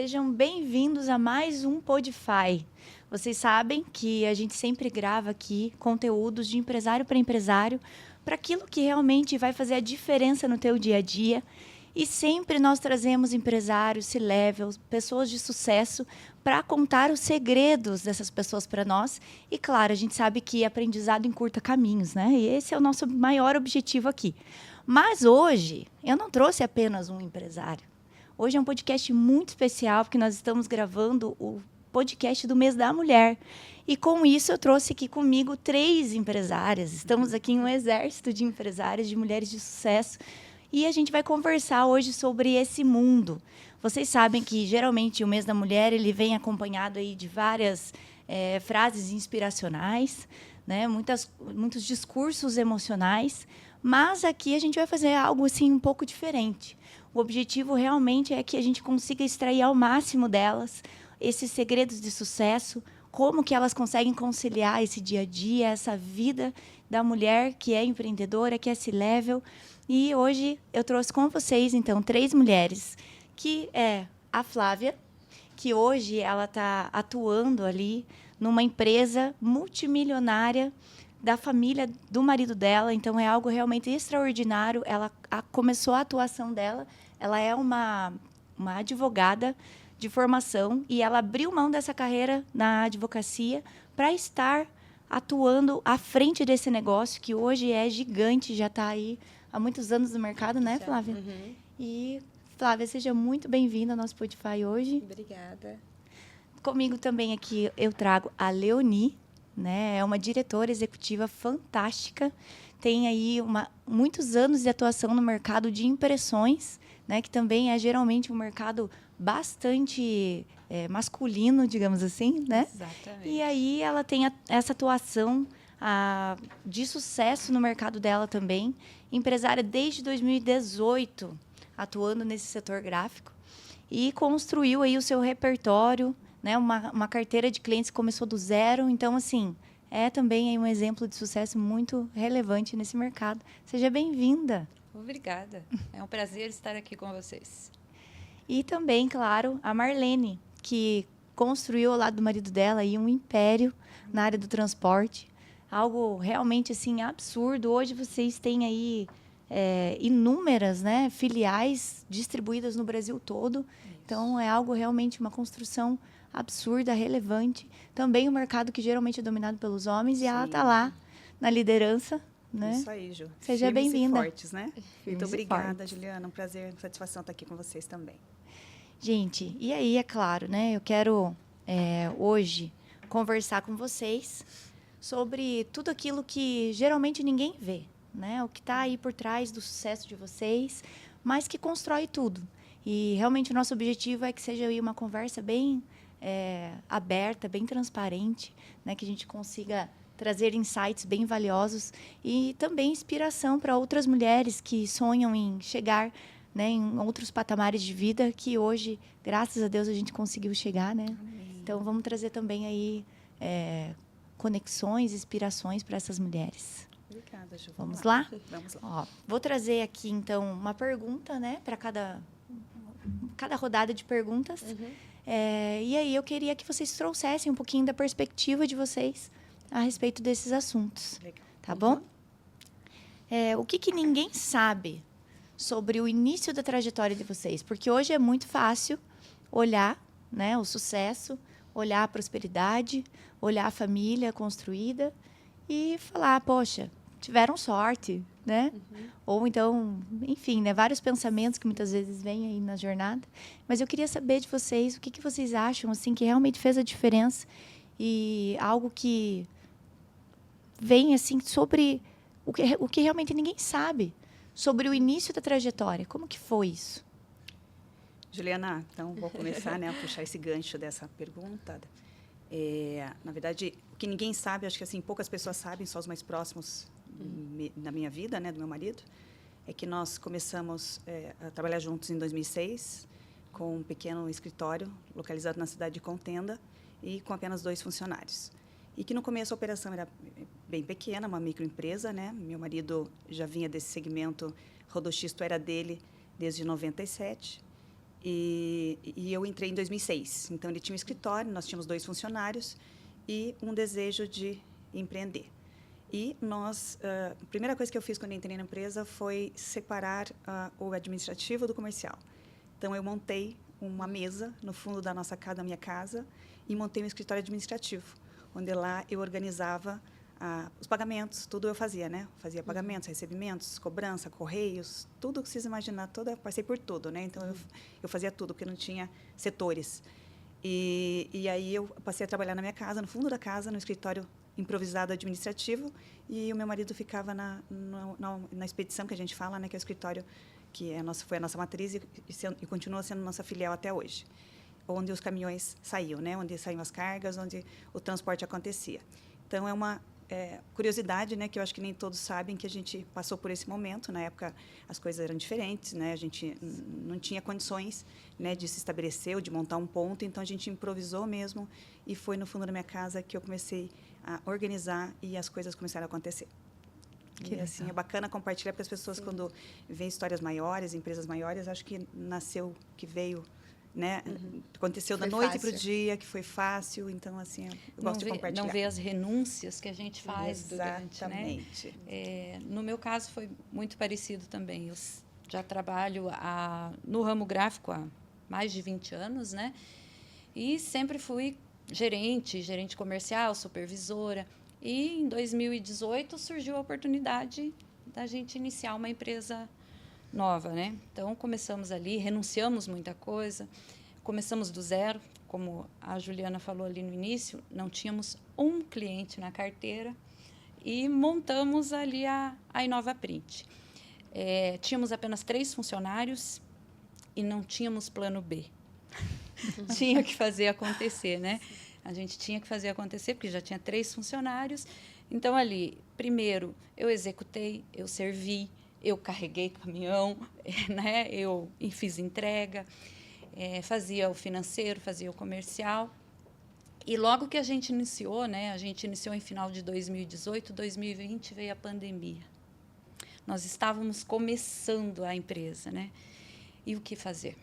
Sejam bem-vindos a mais um Podify. Vocês sabem que a gente sempre grava aqui conteúdos de empresário para empresário, para aquilo que realmente vai fazer a diferença no teu dia a dia. E sempre nós trazemos empresários, C-levels, pessoas de sucesso para contar os segredos dessas pessoas para nós. E claro, a gente sabe que aprendizado encurta caminhos, né? E esse é o nosso maior objetivo aqui. Mas hoje eu não trouxe apenas um empresário. Hoje é um podcast muito especial, porque nós estamos gravando o podcast do Mês da Mulher. E com isso eu trouxe aqui comigo 3 empresárias. Estamos aqui em um exército de empresárias, de mulheres de sucesso. E a gente vai conversar hoje sobre esse mundo. Vocês sabem que, geralmente, o Mês da Mulher ele vem acompanhado aí de várias frases inspiracionais, né? Muitos discursos emocionais. Mas aqui a gente vai fazer algo assim um pouco diferente. O objetivo realmente é que a gente consiga extrair ao máximo delas esses segredos de sucesso, como que elas conseguem conciliar esse dia a dia, essa vida da mulher que é empreendedora, que é C-level. E hoje eu trouxe com vocês, então, 3 mulheres, que é a Flávia, que hoje ela está atuando ali numa empresa multimilionária da família do marido dela, então é algo realmente extraordinário. Ela começou a atuação dela, ela é uma advogada de formação e ela abriu mão dessa carreira na advocacia para estar atuando à frente desse negócio que hoje é gigante, já está aí há muitos anos no mercado, né, Flávia? Uhum. E, Flávia, seja muito bem-vinda ao nosso Podify hoje. Obrigada. Comigo também aqui eu trago a Leoni, né? É uma diretora executiva fantástica, tem aí muitos anos de atuação no mercado de impressões, né? Que também é geralmente um mercado bastante masculino, digamos assim, né? Exatamente. E aí ela tem essa atuação de sucesso no mercado dela também, empresária desde 2018, atuando nesse setor gráfico, e construiu aí o seu repertório, né, uma carteira de clientes que começou do zero. Então, assim, é também aí um exemplo de sucesso muito relevante nesse mercado. Seja bem-vinda. Obrigada. É um prazer estar aqui com vocês. E também, claro, a Marlene, que construiu ao lado do marido dela aí um império na área do transporte. Algo realmente assim absurdo. Hoje vocês têm aí inúmeras, né, filiais distribuídas no Brasil todo. Isso. Então, é algo realmente uma construção absurda, relevante. Também um mercado que geralmente é dominado pelos homens. Sim. E ela está lá na liderança. Né? Isso aí, Ju. Seja bem-vinda. Fortes, né? Muito obrigada, Juliana. Um prazer, satisfação estar aqui com vocês também. Gente, e aí, é claro, né? Eu quero hoje conversar com vocês sobre tudo aquilo que geralmente ninguém vê, né? O que está aí por trás do sucesso de vocês, mas que constrói tudo. E realmente o nosso objetivo é que seja aí uma conversa bem aberta, bem transparente, né? Que a gente consiga trazer insights bem valiosos e também inspiração para outras mulheres que sonham em chegar, né, em outros patamares de vida que hoje, graças a Deus, a gente conseguiu chegar, né? Amém. Então, vamos trazer também aí conexões, inspirações para essas mulheres. Obrigada, Ju. Vamos lá? Vamos lá. Ó, vou trazer aqui, então, uma pergunta, né, para cada rodada de perguntas. Uhum. E aí, eu queria que vocês trouxessem um pouquinho da perspectiva de vocês a respeito desses assuntos. Legal. Tá bom? O que ninguém sabe sobre o início da trajetória de vocês? Porque hoje é muito fácil olhar, né, o sucesso, olhar a prosperidade, olhar a família construída e falar, poxa, tiveram sorte, né? Uhum. Ou então, enfim, né, vários pensamentos que muitas vezes vêm aí na jornada. Mas eu queria saber de vocês, o que vocês acham assim, que realmente fez a diferença e algo que vem assim sobre o que realmente ninguém sabe sobre o início da trajetória. Como que foi isso? Juliana, então vou começar, né, a puxar esse gancho dessa pergunta. Na verdade, o que ninguém sabe, acho que assim poucas pessoas sabem, só os mais próximos da minha vida, né, do meu marido, é que nós começamos a trabalhar juntos em 2006 com um pequeno escritório localizado na cidade de Contenda e com apenas 2 funcionários. E que no começo a operação era bem pequena, uma microempresa, né? Meu marido já vinha desse segmento, Rodoxisto era dele desde 97. E eu entrei em 2006. Então, ele tinha um escritório, nós tínhamos 2 funcionários e um desejo de empreender. E a primeira coisa que eu fiz quando entrei na empresa foi separar o administrativo do comercial. Então, eu montei uma mesa no fundo da minha casa, e montei um escritório administrativo, onde lá eu organizava os pagamentos, tudo eu fazia, né? Fazia pagamentos, recebimentos, cobrança, correios, tudo que vocês imaginar, passei por tudo, né? Então, eu fazia tudo, porque não tinha setores. E aí eu passei a trabalhar na minha casa, no fundo da casa, no escritório improvisado administrativo, e o meu marido ficava na expedição, que a gente fala, né? Que é o escritório que foi a nossa matriz e continua sendo nossa filial até hoje, onde os caminhões saíam, né? Onde saíam as cargas, onde o transporte acontecia. Então, é uma curiosidade, né, que eu acho que nem todos sabem, que a gente passou por esse momento. Na época, as coisas eram diferentes, né? A gente não tinha condições, né, de se estabelecer ou de montar um ponto, então a gente improvisou mesmo, e foi no fundo da minha casa que eu comecei a organizar e as coisas começaram a acontecer. E, assim, é bacana compartilhar, porque as pessoas, quando veem histórias maiores, empresas maiores, acho que veio, né? Aconteceu da noite para o dia, que foi fácil. Então, assim, eu gosto de compartilhar. Não ver as renúncias que a gente faz durante, né? Exatamente. No meu caso, foi muito parecido também. Eu já trabalho no ramo gráfico há mais de 20 anos, né? E sempre fui gerente comercial, supervisora. E, em 2018, surgiu a oportunidade da gente iniciar uma empresa nova, né? Então, começamos ali, renunciamos muita coisa, começamos do zero, como a Juliana falou ali no início, não tínhamos um cliente na carteira e montamos ali a Inova Print. Tínhamos apenas 3 funcionários e não tínhamos plano B. Tinha que fazer acontecer, né? A gente tinha que fazer acontecer, porque já tinha 3 funcionários. Então, ali, primeiro, eu executei, eu servi, eu carreguei caminhão, né? Eu fiz entrega, fazia o financeiro, fazia o comercial. E logo que a gente iniciou, né? A gente iniciou em final de 2018, 2020 veio a pandemia. Nós estávamos começando a empresa, né? E o que fazer?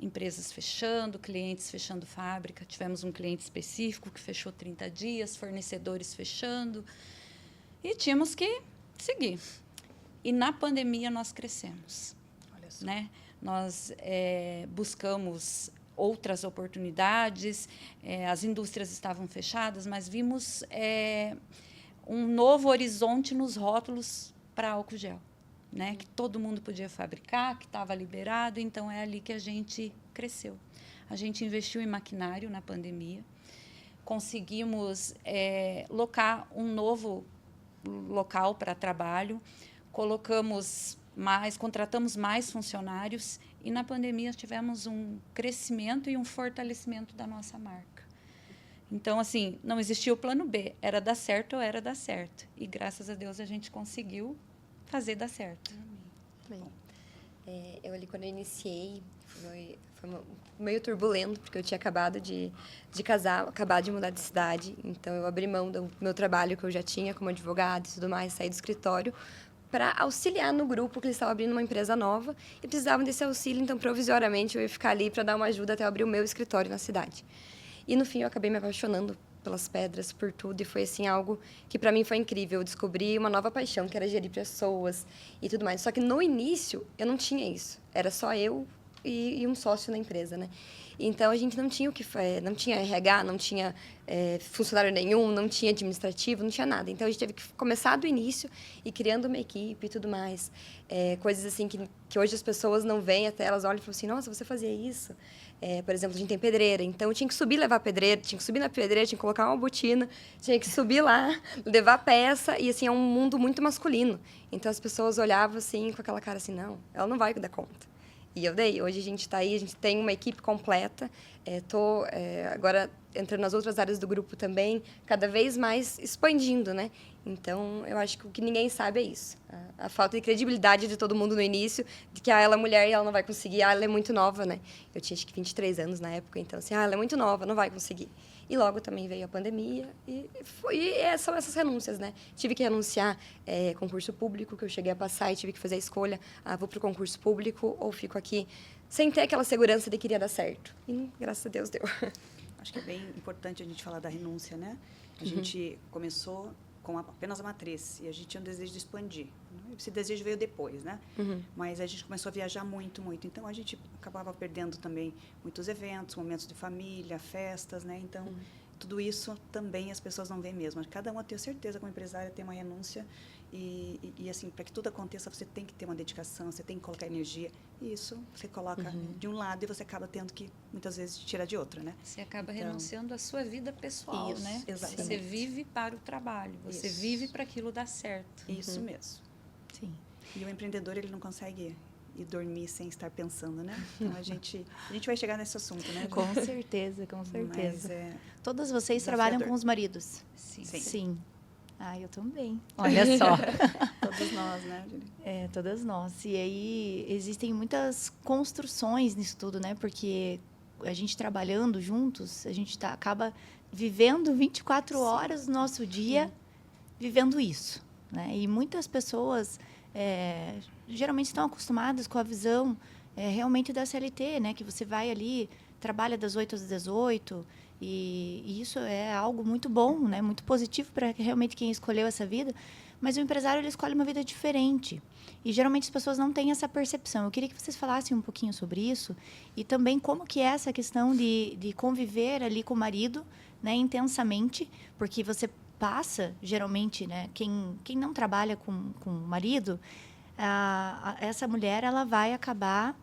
Empresas fechando, clientes fechando fábrica. Tivemos um cliente específico que fechou 30 dias, fornecedores fechando. E tínhamos que seguir. E, na pandemia, nós crescemos. Olha só. Né? Nós buscamos outras oportunidades, as indústrias estavam fechadas, mas vimos um novo horizonte nos rótulos para álcool gel. Né, que todo mundo podia fabricar, que estava liberado, então é ali que a gente cresceu. A gente investiu em maquinário na pandemia, conseguimos locar um novo local para trabalho, contratamos mais funcionários e na pandemia tivemos um crescimento e um fortalecimento da nossa marca. Então, assim, não existia o plano B, era dar certo ou era dar certo. E, graças a Deus, a gente conseguiu fazer dar certo. Bem, eu ali, quando eu iniciei, foi meio turbulento, porque eu tinha acabado de casar, acabado de mudar de cidade. Então, eu abri mão do meu trabalho que eu já tinha como advogado e tudo mais, saí do escritório para auxiliar no grupo, que eles estavam abrindo uma empresa nova e precisavam desse auxílio. Então, provisoriamente, eu ia ficar ali para dar uma ajuda até eu abrir o meu escritório na cidade. E, no fim, eu acabei me apaixonando pelas pedras, por tudo, e foi assim algo que para mim foi incrível. Eu descobri uma nova paixão, que era gerir pessoas e tudo mais. Só que no início eu não tinha isso. Era só eu e um sócio na empresa, né? Então a gente não tinha não tinha RH, não tinha funcionário nenhum, não tinha administrativo, não tinha nada. Então a gente teve que começar do início e criando uma equipe e tudo mais. Coisas assim que hoje as pessoas não veem, até elas olham e falam assim: nossa, você fazia isso? Por exemplo, a gente tem pedreira, então eu tinha que subir, levar pedreira, tinha que subir na pedreira, tinha que colocar uma botina, tinha que subir lá, levar peça, e assim, é um mundo muito masculino. Então as pessoas olhavam assim, com aquela cara assim: não, ela não vai dar conta. E eu dei. Hoje a gente está aí, a gente tem uma equipe completa. Estou agora entrando nas outras áreas do grupo também, cada vez mais expandindo, né? Então, eu acho que o que ninguém sabe é isso. A falta de credibilidade de todo mundo no início, de que ela é mulher e ela não vai conseguir, ela é muito nova, né? Eu tinha acho que 23 anos na época, então assim, ela é muito nova, não vai conseguir. E logo também veio a pandemia e são essas renúncias, né? Tive que renunciar concurso público, que eu cheguei a passar e tive que fazer a escolha: vou para o concurso público ou fico aqui sem ter aquela segurança de que iria dar certo. E graças a Deus deu. Acho que é bem importante a gente falar da renúncia, né? A gente começou com apenas a matriz e a gente tinha um desejo de expandir. Esse desejo veio depois, né? Mas a gente começou a viajar muito, muito. Então, a gente acabava perdendo também muitos eventos, momentos de família, festas, né? Então, tudo isso também as pessoas não veem mesmo. Cada uma, eu tenho certeza, como empresária, tem uma renúncia. E assim, para que tudo aconteça, você tem que ter uma dedicação, você tem que colocar energia. E isso você coloca de um lado e você acaba tendo que, muitas vezes, tirar de outro, né? Você acaba renunciando à sua vida pessoal, Isso, né? exatamente. Você vive para o trabalho, você Isso. vive para aquilo dar certo. Isso mesmo. Sim. E o empreendedor, ele não consegue ir dormir sem estar pensando, né? Então, a gente vai chegar nesse assunto, né? Com certeza, com certeza. Mas é Todas vocês desafiador. trabalham com os maridos? Sim. Sim. Ah, eu também. Olha só. todos nós, né, Julie? É, todas nós. E aí existem muitas construções nisso tudo, né? Porque a gente trabalhando juntos, a gente acaba vivendo 24 horas do nosso dia vivendo isso, né? E muitas pessoas geralmente estão acostumadas com a visão realmente da CLT, né? Que você vai ali, trabalha das 8 às 18 e isso é algo muito bom, né? Muito positivo para realmente quem escolheu essa vida. Mas o empresário, ele escolhe uma vida diferente. E, geralmente, as pessoas não têm essa percepção. Eu queria que vocês falassem um pouquinho sobre isso. E também como que é essa questão de conviver ali com o marido, né, intensamente. Porque você passa, geralmente, né, quem não trabalha com o marido, essa mulher, ela vai acabar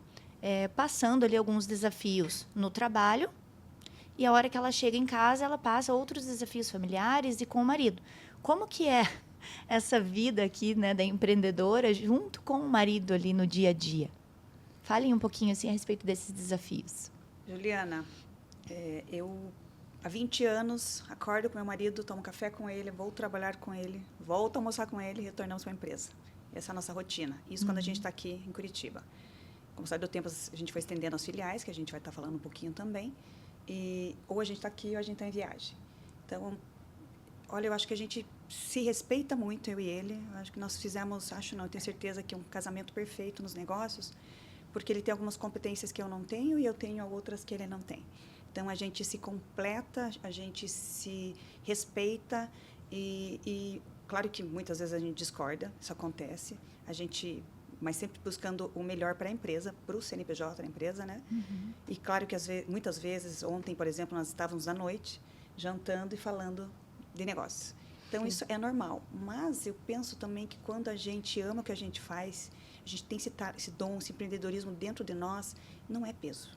passando ali alguns desafios no trabalho. E a hora que ela chega em casa, ela passa outros desafios familiares e com o marido. Como que é essa vida aqui, né, da empreendedora junto com o marido ali no dia a dia? Falem um pouquinho assim a respeito desses desafios. Juliana, eu há 20 anos acordo com meu marido, tomo café com ele, vou trabalhar com ele, volto a almoçar com ele e retornamos para a empresa. Essa é a nossa rotina. Isso quando a gente está aqui em Curitiba. Como sabe do tempo, a gente foi estendendo as filiais, que a gente vai estar falando um pouquinho também. Ou a gente está aqui ou a gente está em viagem. Então, olha, eu acho que a gente se respeita muito, eu e ele. Eu acho que nós fizemos, eu tenho certeza que é um casamento perfeito nos negócios, porque ele tem algumas competências que eu não tenho e eu tenho outras que ele não tem. Então, a gente se completa, a gente se respeita e claro que muitas vezes a gente discorda, isso acontece. Mas sempre buscando o melhor para a empresa, para o CNPJ da empresa, né? E claro que muitas vezes, ontem, por exemplo, nós estávamos à noite, jantando e falando de negócios. Então, isso é normal. Mas eu penso também que quando a gente ama o que a gente faz, a gente tem esse dom, esse empreendedorismo dentro de nós, não é peso.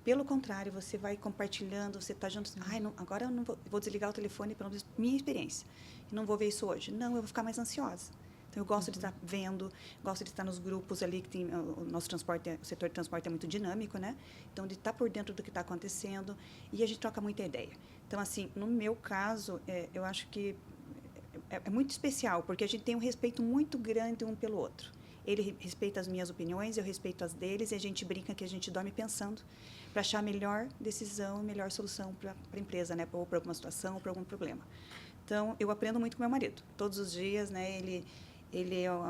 Pelo contrário, você vai compartilhando, você está junto. Agora eu não vou desligar o telefone pela minha experiência. Eu não vou ver isso hoje. Não, eu vou ficar mais ansiosa. Então, eu gosto de estar vendo, gosto de estar nos grupos ali, que tem o nosso transporte, o setor de transporte é muito dinâmico, né? Então, de estar por dentro do que está acontecendo e a gente troca muita ideia. Então, assim, no meu caso, eu acho que é muito especial, porque a gente tem um respeito muito grande um pelo outro. Ele respeita as minhas opiniões, eu respeito as deles, e a gente brinca que a gente dorme pensando para achar a melhor decisão, a melhor solução para a empresa, né? Ou para alguma situação, ou para algum problema. Então, eu aprendo muito com meu marido, todos os dias, né?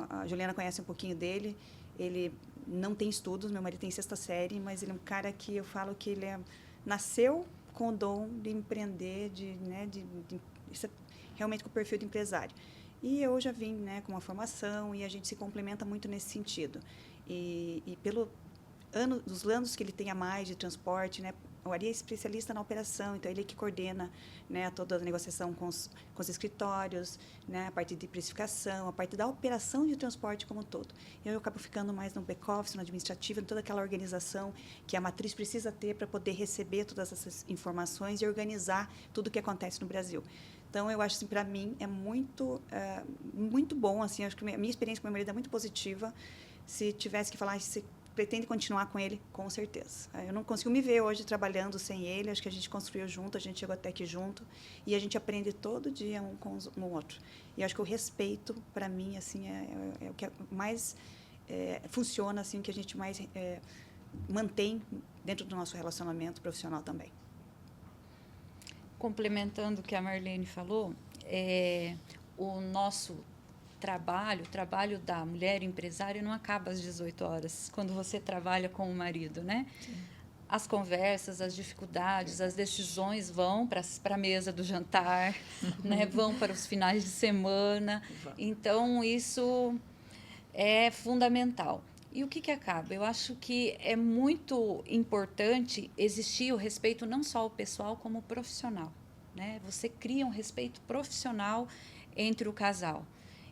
A Juliana conhece um pouquinho dele, ele não tem estudos, meu marido tem 6ª série, mas ele é um cara que eu falo que ele nasceu com o dom de empreender, isso é realmente com o perfil de empresário. E eu já vim, né, com uma formação e a gente se complementa muito nesse sentido. E pelo dos anos que ele tem a mais de transporte, né, o Ari é especialista na operação, então ele é que coordena, né, toda a negociação com os escritórios, né, a parte de precificação, a parte da operação de transporte como um todo. Eu acabo ficando mais no back-office, no administrativo, em toda aquela organização que a matriz precisa ter para poder receber todas essas informações e organizar tudo o que acontece no Brasil. Então, eu acho, assim, para mim, é muito bom, assim, acho que a minha experiência com meu marido é muito positiva. Se tivesse que falar, se pretende continuar com ele, com certeza. Eu não consigo me ver hoje trabalhando sem ele, acho que a gente construiu junto, a gente chegou até aqui junto, e a gente aprende todo dia um com o outro. E acho que o respeito, para mim, assim, é o que mais funciona, assim, o que a gente mais mantém dentro do nosso relacionamento profissional também. Complementando o que a Marlene falou, o nosso trabalho, o trabalho da mulher empresária não acaba às 18 horas, quando você trabalha com o marido, né? Sim. As conversas, as dificuldades, as decisões vão para a mesa do jantar, né? Vão para os finais de semana. Então, isso é fundamental. E o que acaba? Eu acho que é muito importante existir o respeito não só ao pessoal, como ao profissional, né? Você cria um respeito profissional entre o casal.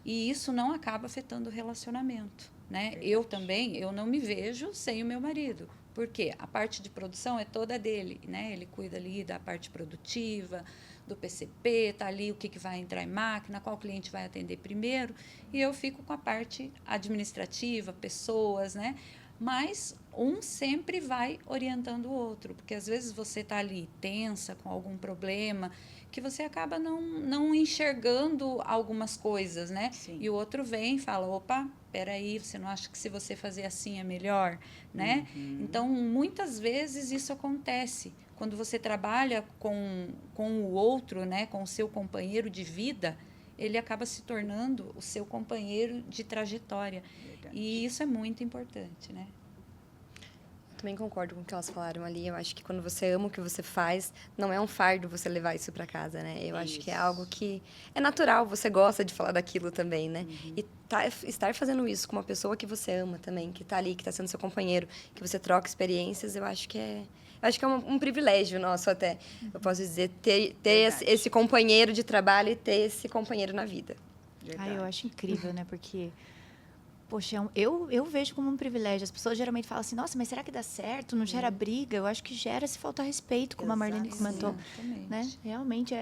E isso não acaba afetando o relacionamento, né? Eu também, eu não me vejo sem o meu marido. Por quê? A parte de produção é toda dele, né? Ele cuida ali da parte produtiva, do PCP, está ali o que vai entrar em máquina, qual cliente vai atender primeiro, e eu fico com a parte administrativa, pessoas, né? Mas um sempre vai orientando o outro, porque às vezes você está ali tensa, com algum problema, que você acaba não enxergando algumas coisas, né? Sim. E o outro vem e fala, opa, peraí, você não acha que se você fazer assim é melhor, né? Então, muitas vezes isso acontece. Quando você trabalha com o outro, né, com o seu companheiro de vida, ele acaba se tornando o seu companheiro de trajetória. Verdade. E isso é muito importante, né? Também concordo com o que elas falaram ali. Eu acho que quando você ama o que você faz, não é um fardo você levar isso para casa, né? Eu acho que é algo que é natural, você gosta de falar daquilo também, né? E estar fazendo isso com uma pessoa que você ama também, que está ali, que está sendo seu companheiro, que você troca experiências, eu acho que é um privilégio nosso até, eu posso dizer, ter esse companheiro de trabalho e ter esse companheiro na vida. Eu acho incrível, né? Porque... Poxa, eu vejo como um privilégio. As pessoas geralmente falam assim, nossa, mas será que dá certo? Não gera briga? Eu acho que gera se faltar respeito, como a Marlene comentou. Né? Realmente,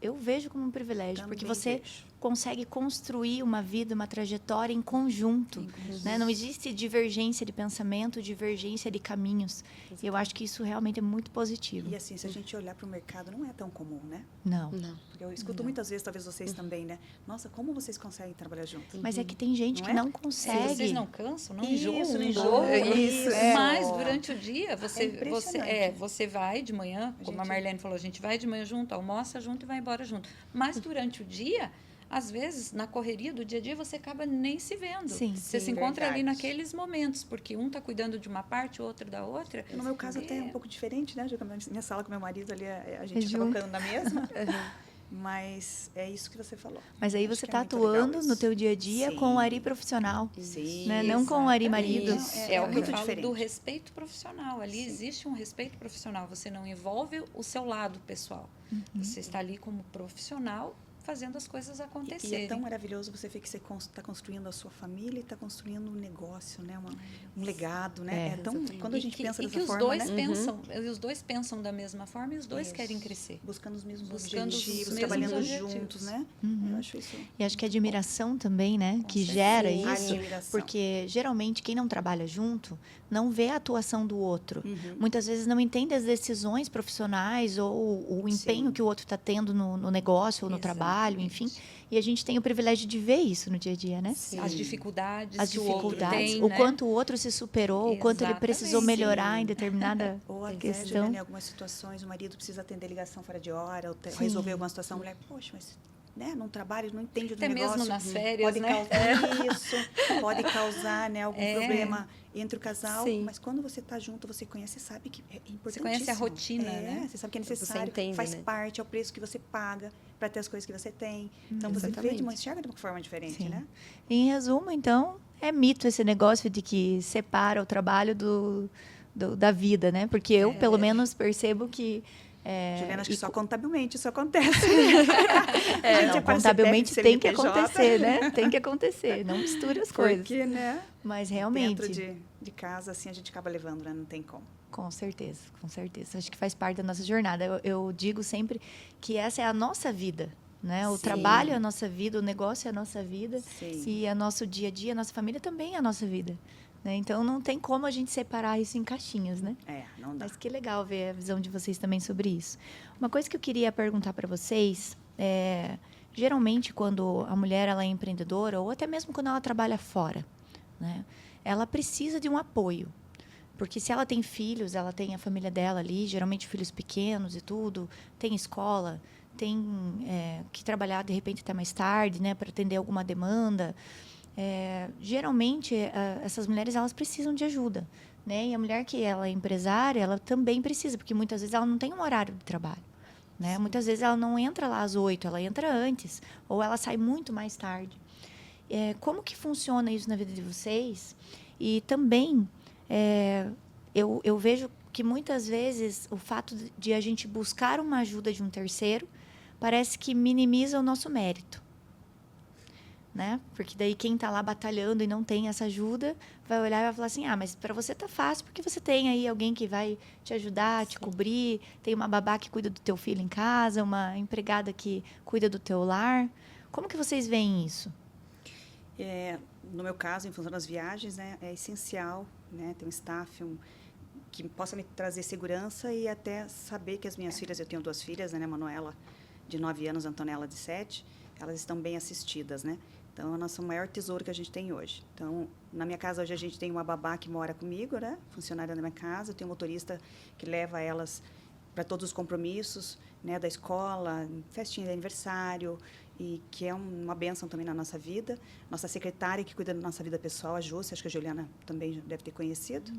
eu vejo como um privilégio, porque você consegue construir uma vida, uma trajetória em conjunto. Né? Não existe divergência de pensamento, divergência de caminhos. E eu acho que isso realmente é muito positivo. E assim, se a gente olhar para o mercado, não é tão comum, né? Não. Porque eu escuto muitas vezes, talvez vocês também, né? Nossa, como vocês conseguem trabalhar juntos? Mas é que tem gente que não consegue. Se vocês não cansam, não enjoam. Isso. Mas durante o dia, você vai de manhã, como a Marlene falou, a gente vai de manhã junto, almoça junto e vai embora junto. Mas durante o dia, às vezes, na correria do dia a dia, você acaba nem se vendo. Você se encontra ali naqueles momentos, porque um está cuidando de uma parte, o outro da outra. No meu caso, até é um pouco diferente, né? Minha sala com meu marido ali, a gente está colocando na mesma. Mas é isso que você falou. Mas aí você está atuando no teu dia a dia com o Ari profissional. Sim. Né? Não com o Ari marido. É o que eu falo do respeito profissional. Ali existe um respeito profissional. Você não envolve o seu lado pessoal. Você está ali como profissional fazendo as coisas acontecerem. E é tão maravilhoso você ver que você está construindo a sua família e está construindo um negócio, né? Um legado, né? Quando a gente pensa dessa forma, os dois pensam da mesma forma e os dois querem crescer. Buscando os mesmos objetivos, trabalhando juntos, né? Eu acho isso. E acho que a admiração também, né? Que gera isso. Porque, geralmente, quem não trabalha junto não vê a atuação do outro. Muitas vezes não entende as decisões profissionais ou o empenho que o outro está tendo no negócio ou no trabalho. Enfim, e a gente tem o privilégio de ver isso no dia a dia, né? As dificuldades que o outro tem, o quanto o outro se superou, o quanto ele precisou melhorar em determinada ou até, questão. Em algumas situações, o marido precisa atender ligação fora de hora, ou resolver alguma situação, a mulher, poxa, mas não trabalha, não entende do negócio. Até mesmo nas férias, pode causar isso, pode causar algum problema entre o casal, mas quando você está junto, você conhece e sabe que é importantíssimo. Você conhece a rotina, né? Você sabe que é necessário, entende, faz parte, é o preço que você paga para ter as coisas que você tem. Então, você enxerga de uma forma diferente, né? Em resumo, então, é mito esse negócio de que separa o trabalho da vida, né? Porque eu, pelo menos, percebo que... Juliana, acho que só contabilmente isso acontece. Contabilmente tem que acontecer, né? Tem que acontecer, não mistura as coisas. Porque, né? Mas realmente... Dentro de casa, assim, a gente acaba levando, né? Não tem como. Com certeza, com certeza. Acho que faz parte da nossa jornada. Eu digo sempre que essa é a nossa vida, né? O trabalho é a nossa vida, o negócio é a nossa vida. E o nosso dia a dia, a nossa família também é a nossa vida. Né? Então, não tem como a gente separar isso em caixinhas, né? Não dá. Mas que legal ver a visão de vocês também sobre isso. Uma coisa que eu queria perguntar para vocês é... Geralmente, quando a mulher ela é empreendedora, ou até mesmo quando ela trabalha fora, né? Ela precisa de um apoio. Porque se ela tem filhos, ela tem a família dela ali, geralmente filhos pequenos e tudo, tem escola, tem que trabalhar, de repente, até mais tarde, né, para atender alguma demanda. Geralmente, essas mulheres, elas precisam de ajuda, né? E a mulher que ela é empresária, ela também precisa, porque muitas vezes ela não tem um horário de trabalho, né? Muitas vezes ela não entra lá às 8, ela entra antes, ou ela sai muito mais tarde. Como que funciona isso na vida de vocês? E também, eu vejo que muitas vezes o fato de a gente buscar uma ajuda de um terceiro parece que minimiza o nosso mérito, né? Porque daí quem está lá batalhando e não tem essa ajuda vai olhar e vai falar assim, mas para você tá fácil porque você tem aí alguém que vai te ajudar, te cobrir, tem uma babá que cuida do teu filho em casa, uma empregada que cuida do teu lar. Como que vocês veem isso? No meu caso, em função das viagens, né, é essencial, né, ter um staff que possa me trazer segurança e até saber que as minhas filhas, eu tenho 2 filhas, né, Manuela, de 9 anos, Antonella, de 7, elas estão bem assistidas, né? Então, é o nosso maior tesouro que a gente tem hoje. Então, na minha casa, hoje, a gente tem uma babá que mora comigo, né, funcionária da minha casa, eu tenho um motorista que leva elas para todos os compromissos, né, da escola, festinha de aniversário, e que é uma bênção também na nossa vida. Nossa secretária que cuida da nossa vida pessoal, a Júcia, acho que a Juliana também deve ter conhecido.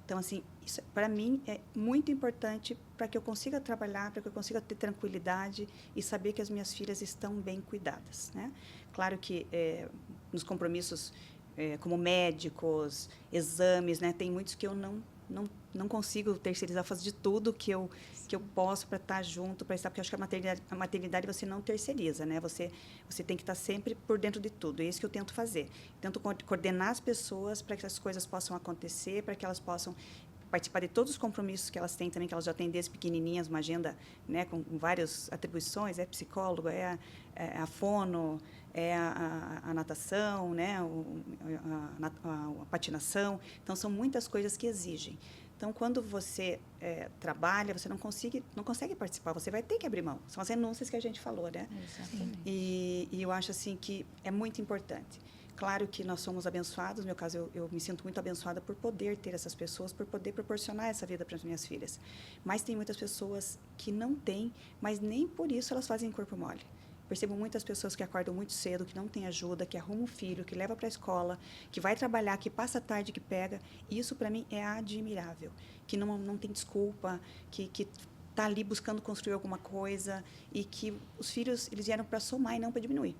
Então, assim, isso para mim é muito importante para que eu consiga trabalhar, para que eu consiga ter tranquilidade e saber que as minhas filhas estão bem cuidadas, né? Claro que nos compromissos como médicos, exames, né, tem muitos que eu não consigo terceirizar, fazer de tudo que eu posso para estar junto, para estar, porque eu acho que a maternidade você não terceiriza, né? Você tem que estar sempre por dentro de tudo. É isso que eu tento fazer. Tento coordenar as pessoas para que as coisas possam acontecer, para que elas possam participar de todos os compromissos que elas têm também, que elas já têm desde pequenininhas, uma agenda, né, com várias atribuições, psicólogo, a fono, a natação, né, a patinação. Então, são muitas coisas que exigem. Então, quando você trabalha, você não consegue participar, você vai ter que abrir mão. São as renúncias que a gente falou, né? Exatamente. E eu acho assim que é muito importante. Claro que nós somos abençoados, no meu caso, eu me sinto muito abençoada por poder ter essas pessoas, por poder proporcionar essa vida para as minhas filhas. Mas tem muitas pessoas que não têm, mas nem por isso elas fazem corpo mole. Percebo muitas pessoas que acordam muito cedo, que não têm ajuda, que arrumam um filho, que leva para a escola, que vai trabalhar, que passa a tarde, que pega. E isso, para mim, é admirável. Que não tem desculpa, que está ali buscando construir alguma coisa e que os filhos eles vieram para somar e não para diminuir.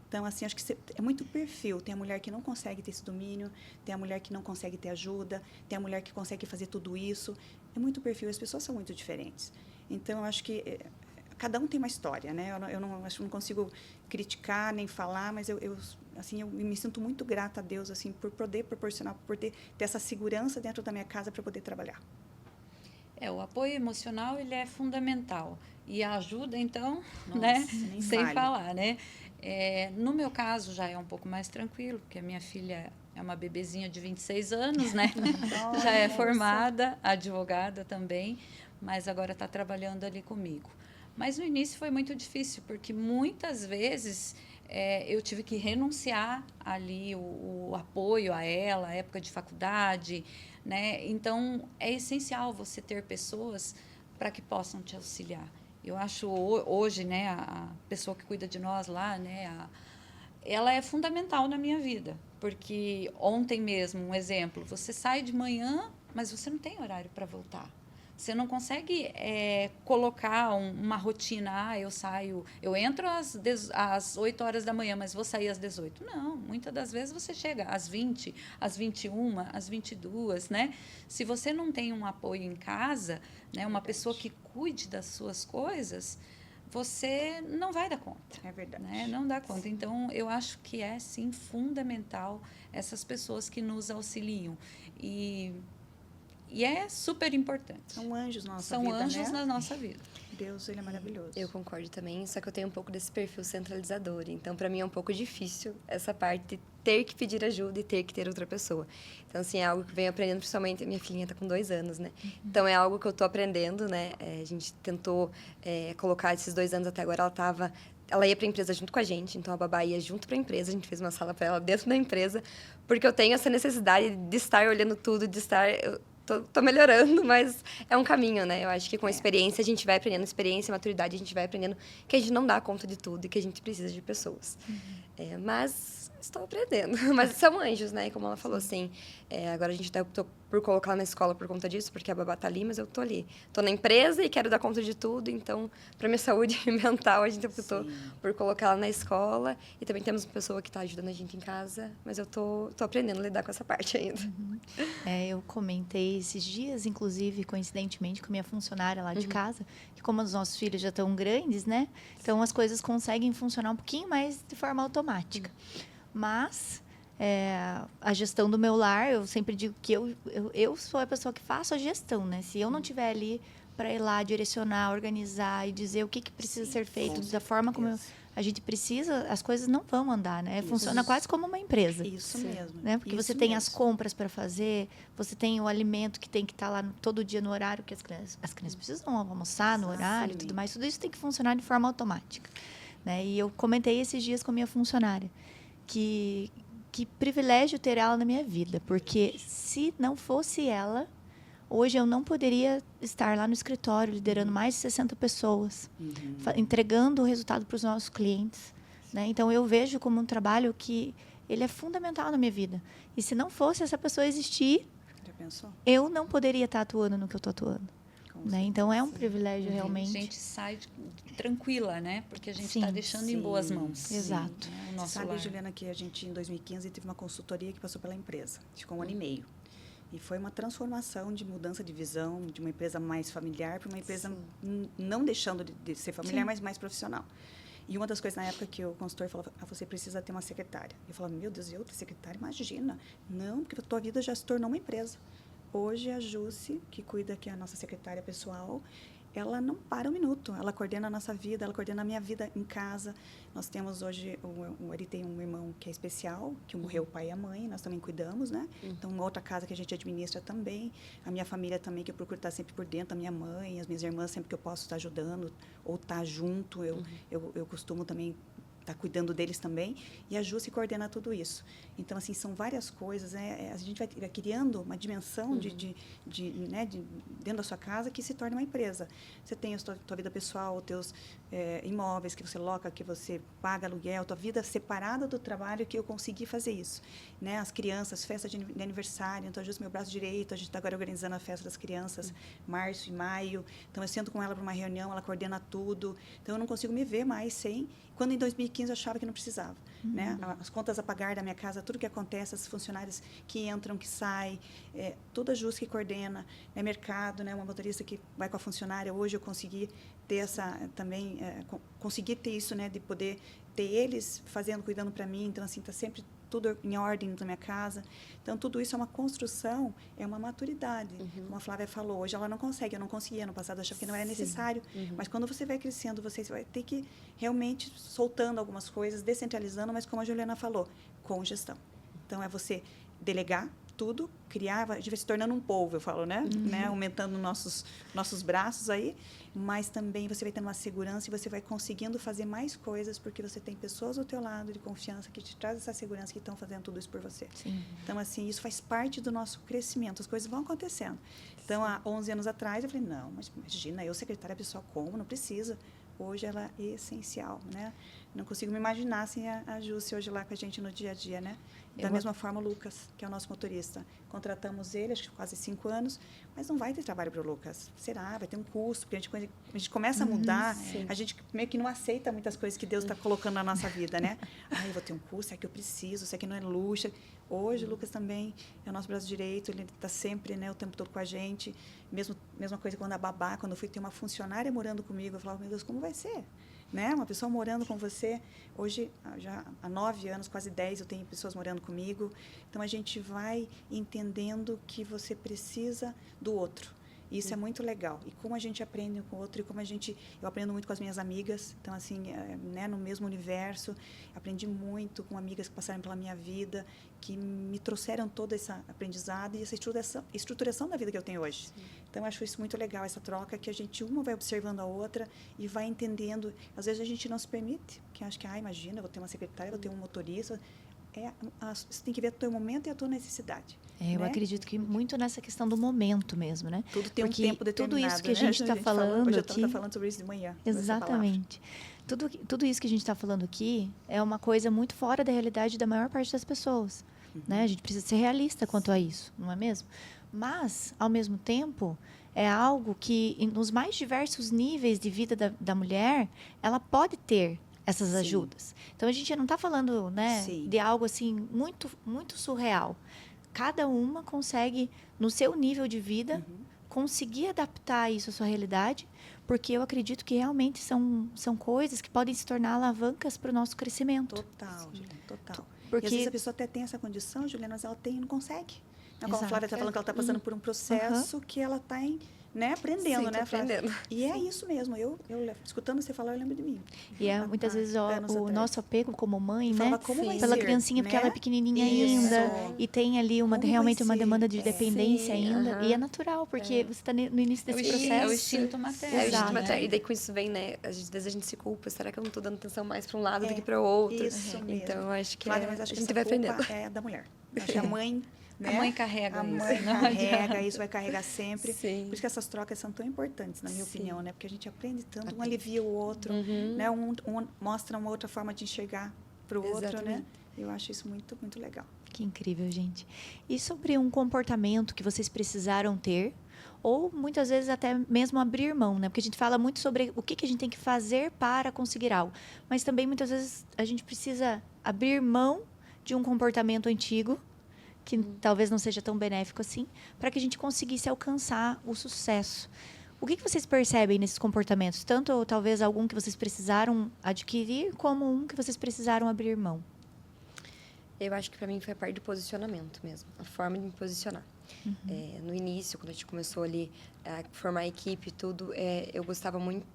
Então, assim, acho que é muito perfil. Tem a mulher que não consegue ter esse domínio, tem a mulher que não consegue ter ajuda, tem a mulher que consegue fazer tudo isso. É muito perfil, as pessoas são muito diferentes. Então, eu acho que cada um tem uma história, né? Acho que não consigo criticar nem falar, mas eu me sinto muito grata a Deus assim por poder proporcionar, por ter essa segurança dentro da minha casa para poder trabalhar. O apoio emocional ele é fundamental e a ajuda então, Nossa, né? nem Sem vale. falar, né? No meu caso já é um pouco mais tranquilo, porque a minha filha é uma bebezinha de 26 anos, né? Já é formada, advogada também, mas agora está trabalhando ali comigo. Mas no início foi muito difícil, porque muitas vezes eu tive que renunciar ali o apoio a ela, época de faculdade, né? Então, é essencial você ter pessoas para que possam te auxiliar. Eu acho hoje, né, a pessoa que cuida de nós lá, né, ela é fundamental na minha vida, porque ontem mesmo, um exemplo, você sai de manhã, mas você não tem horário para voltar. Você não consegue colocar uma rotina, eu entro às 8 horas da manhã, mas vou sair às 18. Não, muitas das vezes você chega às 20, às 21, às 22, né? Se você não tem um apoio em casa, né, uma pessoa que cuide das suas coisas, você não vai dar conta. É verdade. Né? Não dá conta. Então, eu acho que é, sim, fundamental essas pessoas que nos auxiliam. E é super importante. São anjos na nossa São vida, anjos né? na nossa vida. Deus, ele é maravilhoso. Eu concordo também, só que eu tenho um pouco desse perfil centralizador. Então, para mim, é um pouco difícil essa parte de ter que pedir ajuda e ter que ter outra pessoa. Então, assim, é algo que eu venho aprendendo, principalmente... Minha filhinha está com 2 anos, né? Então, é algo que eu estou aprendendo, né? A gente tentou colocar esses 2 anos até agora. Ela ia para a empresa junto com a gente, então a babá ia junto para a empresa, a gente fez uma sala para ela dentro da empresa, porque eu tenho essa necessidade de estar olhando tudo, de estar... tô melhorando, mas é um caminho, né? Eu acho que com a experiência a gente vai aprendendo, experiência, maturidade, a gente vai aprendendo que a gente não dá conta de tudo e que a gente precisa de pessoas. Mas estou aprendendo. Mas são anjos, né? Como ela falou, assim, agora a gente optou por colocar ela na escola por conta disso, porque a babá tá ali, mas eu tô ali. Tô na empresa e quero dar conta de tudo, então, para minha saúde mental, a gente optou por colocar ela na escola. E também temos uma pessoa que tá ajudando a gente em casa, mas eu tô aprendendo a lidar com essa parte ainda. Eu comentei esses dias, inclusive, coincidentemente, com a minha funcionária lá de casa, que como os nossos filhos já estão grandes, né? Então, as coisas conseguem funcionar um pouquinho mais de forma automática. Mas, a gestão do meu lar, eu sempre digo que eu sou a pessoa que faço a gestão, né? Se eu não estiver ali para ir lá direcionar, organizar e dizer o que precisa ser feito da forma como a gente precisa, as coisas não vão andar, né? Funciona quase como uma empresa. Isso mesmo. Né? Porque você tem as compras para fazer, você tem o alimento que tem que estar lá todo dia no horário que as crianças precisam almoçar no horário e tudo mais. Tudo isso tem que funcionar de forma automática. Né? E eu comentei esses dias com a minha funcionária que privilégio ter ela na minha vida, porque se não fosse ela, hoje eu não poderia estar lá no escritório liderando mais de 60 pessoas, entregando o resultado para os nossos clientes. Né? Então, eu vejo como um trabalho que ele é fundamental na minha vida. E se não fosse essa pessoa existir, eu não poderia estar atuando no que eu estou atuando. Né? Então, é um privilégio realmente. A gente sai tranquila, né? Porque a gente está deixando em boas mãos. Exato. Né? O nosso Sabe, lar. Juliana, que a gente, em 2015, teve uma consultoria que passou pela empresa. Ficou 1 ano e meio. E foi uma transformação de mudança de visão, de uma empresa mais familiar para uma empresa não deixando de ser familiar, mas mais profissional. E uma das coisas na época que o consultor falou, você precisa ter uma secretária. Eu falava, meu Deus, eu ter secretária? Imagina. Não, porque a tua vida já se tornou uma empresa. Hoje, a Jussi, que cuida, que é a nossa secretária pessoal, ela não para um minuto. Ela coordena a nossa vida, ela coordena a minha vida em casa. Nós temos hoje, ele tem um irmão que é especial, que morreu o pai e a mãe, nós também cuidamos, né? Então, uma outra casa que a gente administra também. A minha família também, que eu procuro estar sempre por dentro, a minha mãe, as minhas irmãs, sempre que eu posso estar ajudando ou estar junto, eu costumo também está cuidando deles também, e a Jussi coordena tudo isso. Então, assim, são várias coisas, né? A gente vai criando uma dimensão dentro da sua casa que se torna uma empresa. Você tem a tua vida pessoal, os teus imóveis que você loca, que você paga aluguel, tua vida separada do trabalho, que eu consegui fazer isso. Né? As crianças, festa de aniversário, então, a Jussi, meu braço direito, a gente está agora organizando a festa das crianças, março e maio, então, eu sento com ela para uma reunião, ela coordena tudo, então, eu não consigo me ver mais sem... Quando em 2015 eu achava que não precisava, né? As contas a pagar da minha casa, tudo que acontece, os funcionários que entram, que saem, tudo a Jussi que coordena, né? Mercado, né? Uma motorista que vai com a funcionária. Hoje eu consegui ter também conseguir ter isso, né? De poder ter eles cuidando para mim. Então, assim, está sempre tudo em ordem na minha casa. Então, tudo isso é uma construção, é uma maturidade. Como a Flávia falou, hoje ela não consegue, eu não conseguia no passado, achava que não era necessário. Mas quando você vai crescendo, você vai ter que realmente soltando algumas coisas, descentralizando, mas como a Juliana falou, com gestão. Então, é você delegar tudo, criar, a gente vai se tornando um povo, eu falo, né? Aumentando nossos braços aí, mas também você vai tendo uma segurança e você vai conseguindo fazer mais coisas porque você tem pessoas ao teu lado de confiança que te traz essa segurança, que estão fazendo tudo isso por você. Então, assim, isso faz parte do nosso crescimento, as coisas vão acontecendo. Então, há 11 anos atrás, eu falei, não, mas imagina, eu secretária pessoal como? Não precisa. Hoje ela é essencial, né? Não consigo me imaginar sem a Jussi hoje lá com a gente no dia a dia, né? Da mesma forma, o Lucas, que é o nosso motorista. Contratamos ele, acho que quase 5 anos, mas não vai ter trabalho para o Lucas. Será? Vai ter um custo, porque a gente começa a mudar, a gente meio que não aceita muitas coisas que Deus está colocando na nossa vida, né? Eu vou ter um custo, é que eu preciso, isso aqui não é luxo. Hoje, o Lucas também é o nosso braço direito, ele está sempre, né, o tempo todo com a gente. Mesma coisa quando a babá, quando eu fui ter uma funcionária morando comigo, eu falava, meu Deus, como vai ser? Né? Uma pessoa morando com você. Hoje, já há 9 anos, quase 10, eu tenho pessoas morando comigo. Então, a gente vai entendendo que você precisa do outro. Isso é muito legal. E como a gente aprende com o outro, e como eu aprendo muito com as minhas amigas. Então, assim, né, no mesmo universo, aprendi muito com amigas que passaram pela minha vida, que me trouxeram todo esse aprendizado e essa estruturação da vida que eu tenho hoje. Então, eu acho isso muito legal, essa troca, que uma vai observando a outra e vai entendendo. Às vezes, a gente não se permite, porque acha que, imagina, eu vou ter uma secretária, vou ter um motorista. você tem que ver o teu momento e a tua necessidade. Eu né? acredito que muito nessa questão do momento mesmo, né? Tudo tem Porque um tempo determinado. tudo isso que a né? gente está falando hoje aqui... eu estava falando sobre isso de manhã. sobre essa palavra. Exatamente. Tudo isso que a gente está falando aqui é uma coisa muito fora da realidade da maior parte das pessoas. Né? A gente precisa ser realista quanto a isso, não é mesmo? Mas, ao mesmo tempo, é algo que, nos mais diversos níveis de vida da mulher, ela pode ter essas Sim. ajudas. Então, a gente não está falando, né, Sim. de algo assim muito, muito surreal. Cada uma consegue, no seu nível de vida, conseguir adaptar isso à sua realidade, porque eu acredito que realmente são coisas que podem se tornar alavancas para o nosso crescimento. Total, Juliana, total. Porque E às vezes a pessoa até tem essa condição, Juliana, mas ela tem e não consegue. Né? Como a Exato. Flávia está falando que ela está passando por um processo que ela está aprendendo, Sim, né, tô Flávia? aprendendo. E é isso mesmo. Eu escutando você falar, eu lembro de mim. muitas vezes anos o atrás. nosso apego como mãe, Eu né? falava, como vai Pela ser, criancinha, porque né? ela é pequenininha Isso. ainda e tem ali Como vai realmente uma ser? demanda de dependência Sim, ainda. aham. E é natural, porque você está no início É o desse instinto- processo. é o instinto materno. É, a gente Exato. materno. E daí com isso vem, né? Às vezes a gente se culpa. Será que eu não estou dando atenção mais para um lado do que para o outro? Isso mesmo. Então, eu acho que Flávia, mas acho a que gente essa vai culpa aprendendo. é da mulher. Acho que a mãe... A mãe carrega A isso. mãe não carrega adianta. isso, vai carregar sempre. Sim. Por isso que essas trocas são tão importantes, na minha Sim. opinião, né? Porque a gente aprende tanto, um alivia o outro, né? Um mostra uma outra forma de enxergar para o outro, né? Exatamente. Eu acho isso muito, muito legal. Que incrível, gente. E sobre um comportamento que vocês precisaram ter, ou muitas vezes até mesmo abrir mão, né? Porque a gente fala muito sobre o que a gente tem que fazer para conseguir algo. Mas também muitas vezes a gente precisa abrir mão de um comportamento antigo, que talvez não seja tão benéfico assim, para que a gente conseguisse alcançar o sucesso. O que vocês percebem nesses comportamentos? Tanto talvez algum que vocês precisaram adquirir, como um que vocês precisaram abrir mão. Eu acho que para mim foi a parte do posicionamento mesmo, a forma de me posicionar. No início, quando a gente começou ali a formar a equipe e tudo,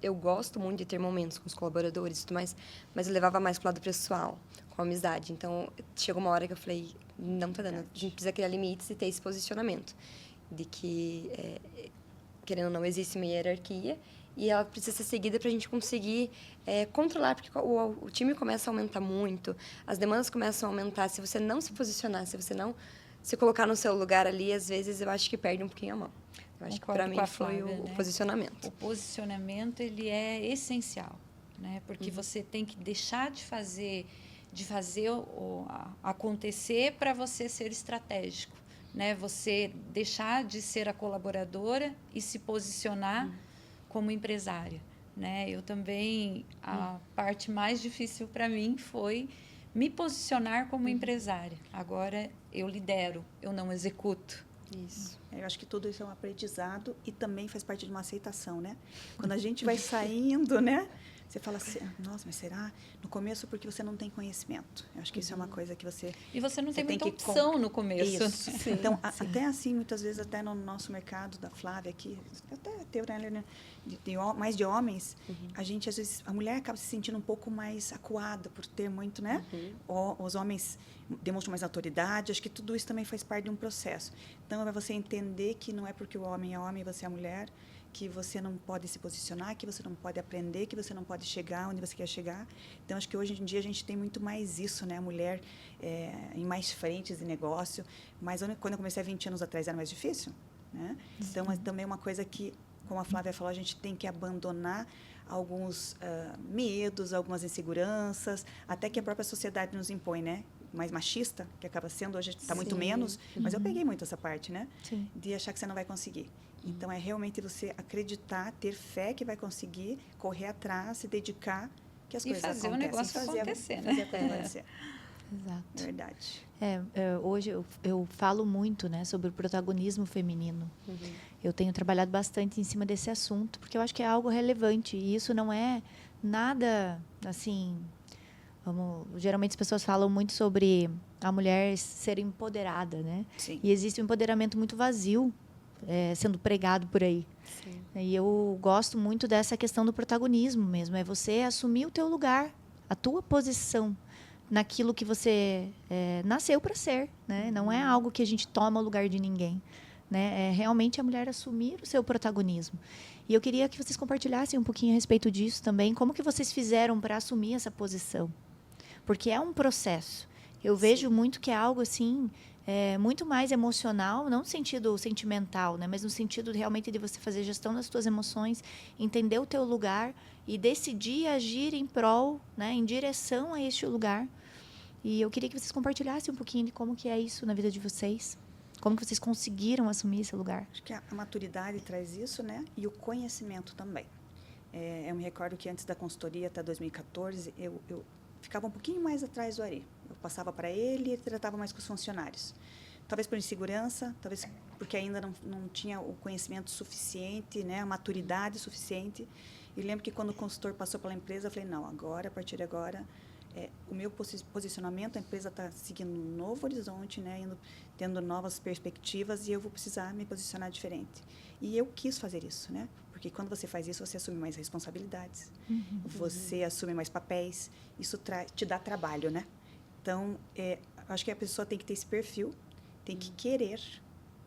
eu gosto muito de ter momentos com os colaboradores e tudo mais, mas eu levava mais pro lado pessoal, com a amizade. Então, chegou uma hora que eu falei, não tá dando, a gente precisa criar limites e ter esse posicionamento de que, querendo ou não, existe uma hierarquia e ela precisa ser seguida para a gente conseguir controlar, porque o time começa a aumentar muito, as demandas começam a aumentar. Se você não se posicionar, se você não se colocar no seu lugar ali, às vezes eu acho que perde um pouquinho a mão. Eu acho que Concordo para mim com a foi Flávia, o né? posicionamento. O posicionamento ele é essencial, né? Porque você tem que deixar de fazer acontecer para você ser estratégico, né? Você deixar de ser a colaboradora e se posicionar como empresária, né? Eu também a parte mais difícil para mim foi me posicionar como empresária. Agora eu lidero, eu não executo. Isso. Eu acho que tudo isso é um aprendizado e também faz parte de uma aceitação, né? Quando a gente vai saindo, né? Você fala assim, nossa, mas será? No começo, porque você não tem conhecimento. Eu acho que isso é uma coisa que você... E você não tem tem muita que opção no começo. Isso. né? Então, até assim, muitas vezes, até no nosso mercado da Flávia aqui, até teu, né, mais de homens, a gente, às vezes, a mulher acaba se sentindo um pouco mais acuada por ter muito, né? Os homens demonstram mais autoridade, acho que tudo isso também faz parte de um processo. Então, é você entender que não é porque o homem é homem e você é mulher, que você não pode se posicionar, que você não pode aprender, que você não pode chegar onde você quer chegar. Então, acho que hoje em dia a gente tem muito mais isso, né? A mulher em mais frentes de negócio. Mas quando eu comecei há 20 anos atrás era mais difícil, né? Então, mas também é uma coisa que, como a Flávia falou, a gente tem que abandonar alguns medos, algumas inseguranças, até que a própria sociedade nos impõe, né? Mais machista, que acaba sendo, hoje está muito menos, mas eu peguei muito essa parte, né? Sim. De achar que você não vai conseguir. Então, é realmente você acreditar, ter fé que vai conseguir, correr atrás, se dedicar, que as E coisas fazer o acontecem. negócio acontecer, né? Fazer a coisa acontecer. Exato. É verdade. Hoje eu falo muito, né, sobre o protagonismo feminino. Eu tenho trabalhado bastante em cima desse assunto, porque eu acho que é algo relevante. E isso não é nada, assim... geralmente as pessoas falam muito sobre a mulher ser empoderada, né? Sim. E existe um empoderamento muito vazio sendo pregado por aí. Sim. E eu gosto muito dessa questão do protagonismo mesmo. É você assumir o teu lugar, a tua posição naquilo que você nasceu para ser, né? Não é algo que a gente toma o lugar de ninguém, né? É realmente a mulher assumir o seu protagonismo. E eu queria que vocês compartilhassem um pouquinho a respeito disso também. Como que vocês fizeram para assumir essa posição? Porque é um processo. Eu vejo muito que é algo assim, muito mais emocional, não no sentido sentimental, né? Mas no sentido realmente de você fazer gestão das suas emoções, entender o teu lugar e decidir agir em prol, né? Em direção a este lugar. E eu queria que vocês compartilhassem um pouquinho de como que é isso na vida de vocês. Como que vocês conseguiram assumir esse lugar? Acho que a maturidade traz isso, né? E o conhecimento também. Eu me recordo que antes da consultoria, até 2014, eu ficava um pouquinho mais atrás do Ari. Eu passava para ele e ele tratava mais com os funcionários. Talvez por insegurança, talvez porque ainda não tinha o conhecimento suficiente, né? A maturidade suficiente. E lembro que quando o consultor passou pela empresa, eu falei, não, agora, a partir de agora, o meu posicionamento, a empresa está seguindo um novo horizonte, né? Tendo novas perspectivas e eu vou precisar me posicionar diferente. E eu quis fazer isso, né? Porque quando você faz isso, você assume mais responsabilidades, você assume mais papéis, isso te dá trabalho, né? Então, acho que a pessoa tem que ter esse perfil, tem que querer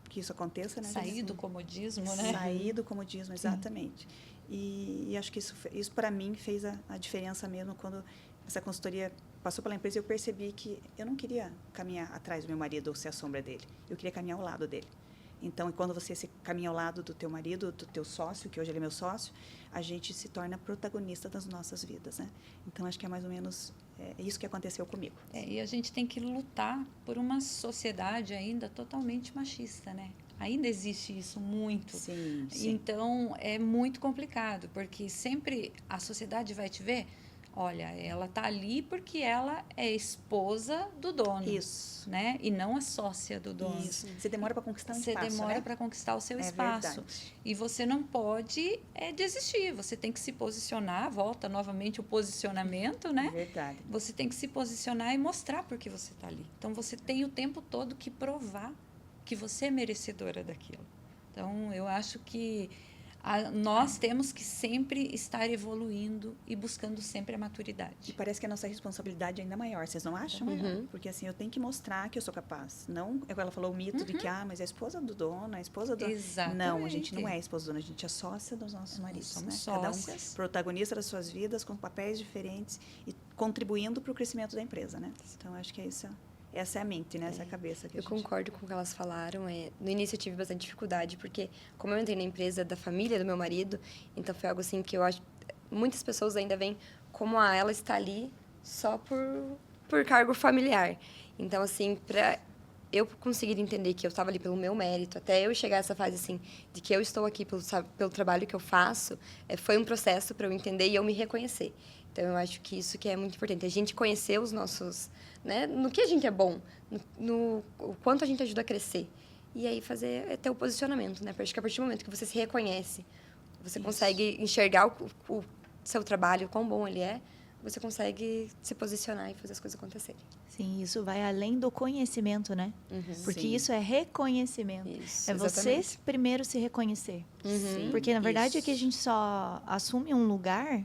que isso aconteça, né? Sair do comodismo, né? Sair do comodismo, exatamente. E acho que isso para mim fez a diferença mesmo quando essa consultoria passou pela empresa, eu percebi que eu não queria caminhar atrás do meu marido ou ser a sombra dele. Eu queria caminhar ao lado dele. Então, quando você se caminha ao lado do teu marido, do teu sócio, que hoje ele é meu sócio, a gente se torna protagonista das nossas vidas, né? Então, acho que é mais ou menos isso que aconteceu comigo. E a gente tem que lutar por uma sociedade ainda totalmente machista, né? Ainda existe isso muito. Sim, sim. Então, é muito complicado, porque sempre a sociedade vai te ver, olha, ela está ali porque ela é esposa do dono. Isso. Né? E não a sócia do dono. Isso. Você demora para conquistar um espaço, Você demora né? para conquistar o seu espaço. Verdade. E você não pode desistir. Você tem que se posicionar, volta novamente o posicionamento, né? Verdade. Você tem que se posicionar e mostrar por que você está ali. Então, você tem o tempo todo que provar que você é merecedora daquilo. Então, eu acho que nós temos que sempre estar evoluindo e buscando sempre a maturidade. E parece que a nossa responsabilidade é ainda maior, vocês não acham? Porque assim, eu tenho que mostrar que eu sou capaz. Não, ela falou o mito de que, mas é a esposa do dono, a esposa do... Exatamente. Não, a gente não é a esposa do dono, a gente é sócia dos nossos maridos. Somos sócias. Cada um protagonista das suas vidas, com papéis diferentes e contribuindo para o crescimento da empresa, né? Então, acho que é isso. Essa é a mente, né? Essa é a cabeça. Que eu concordo com o que elas falaram. No início eu tive bastante dificuldade, porque como eu entrei na empresa da família do meu marido, então foi algo assim que eu acho... Muitas pessoas ainda veem como ela está ali só por cargo familiar. Então, assim, para eu conseguir entender que eu estava ali pelo meu mérito, até eu chegar a essa fase, assim, de que eu estou aqui pelo trabalho que eu faço, foi um processo para eu entender e eu me reconhecer. Então, eu acho que isso que é muito importante. A gente conhecer os nossos... Né, no que a gente é bom, no quanto a gente ajuda a crescer. E aí ter o posicionamento, né? Porque acho que a partir do momento que você se reconhece, você consegue enxergar o seu trabalho, quão bom ele é, você consegue se posicionar e fazer as coisas acontecerem. Sim, isso vai além do conhecimento, né? Porque Sim. isso é reconhecimento. Isso, é você primeiro se reconhecer. Sim, Porque, na verdade, isso. é que a gente só assume um lugar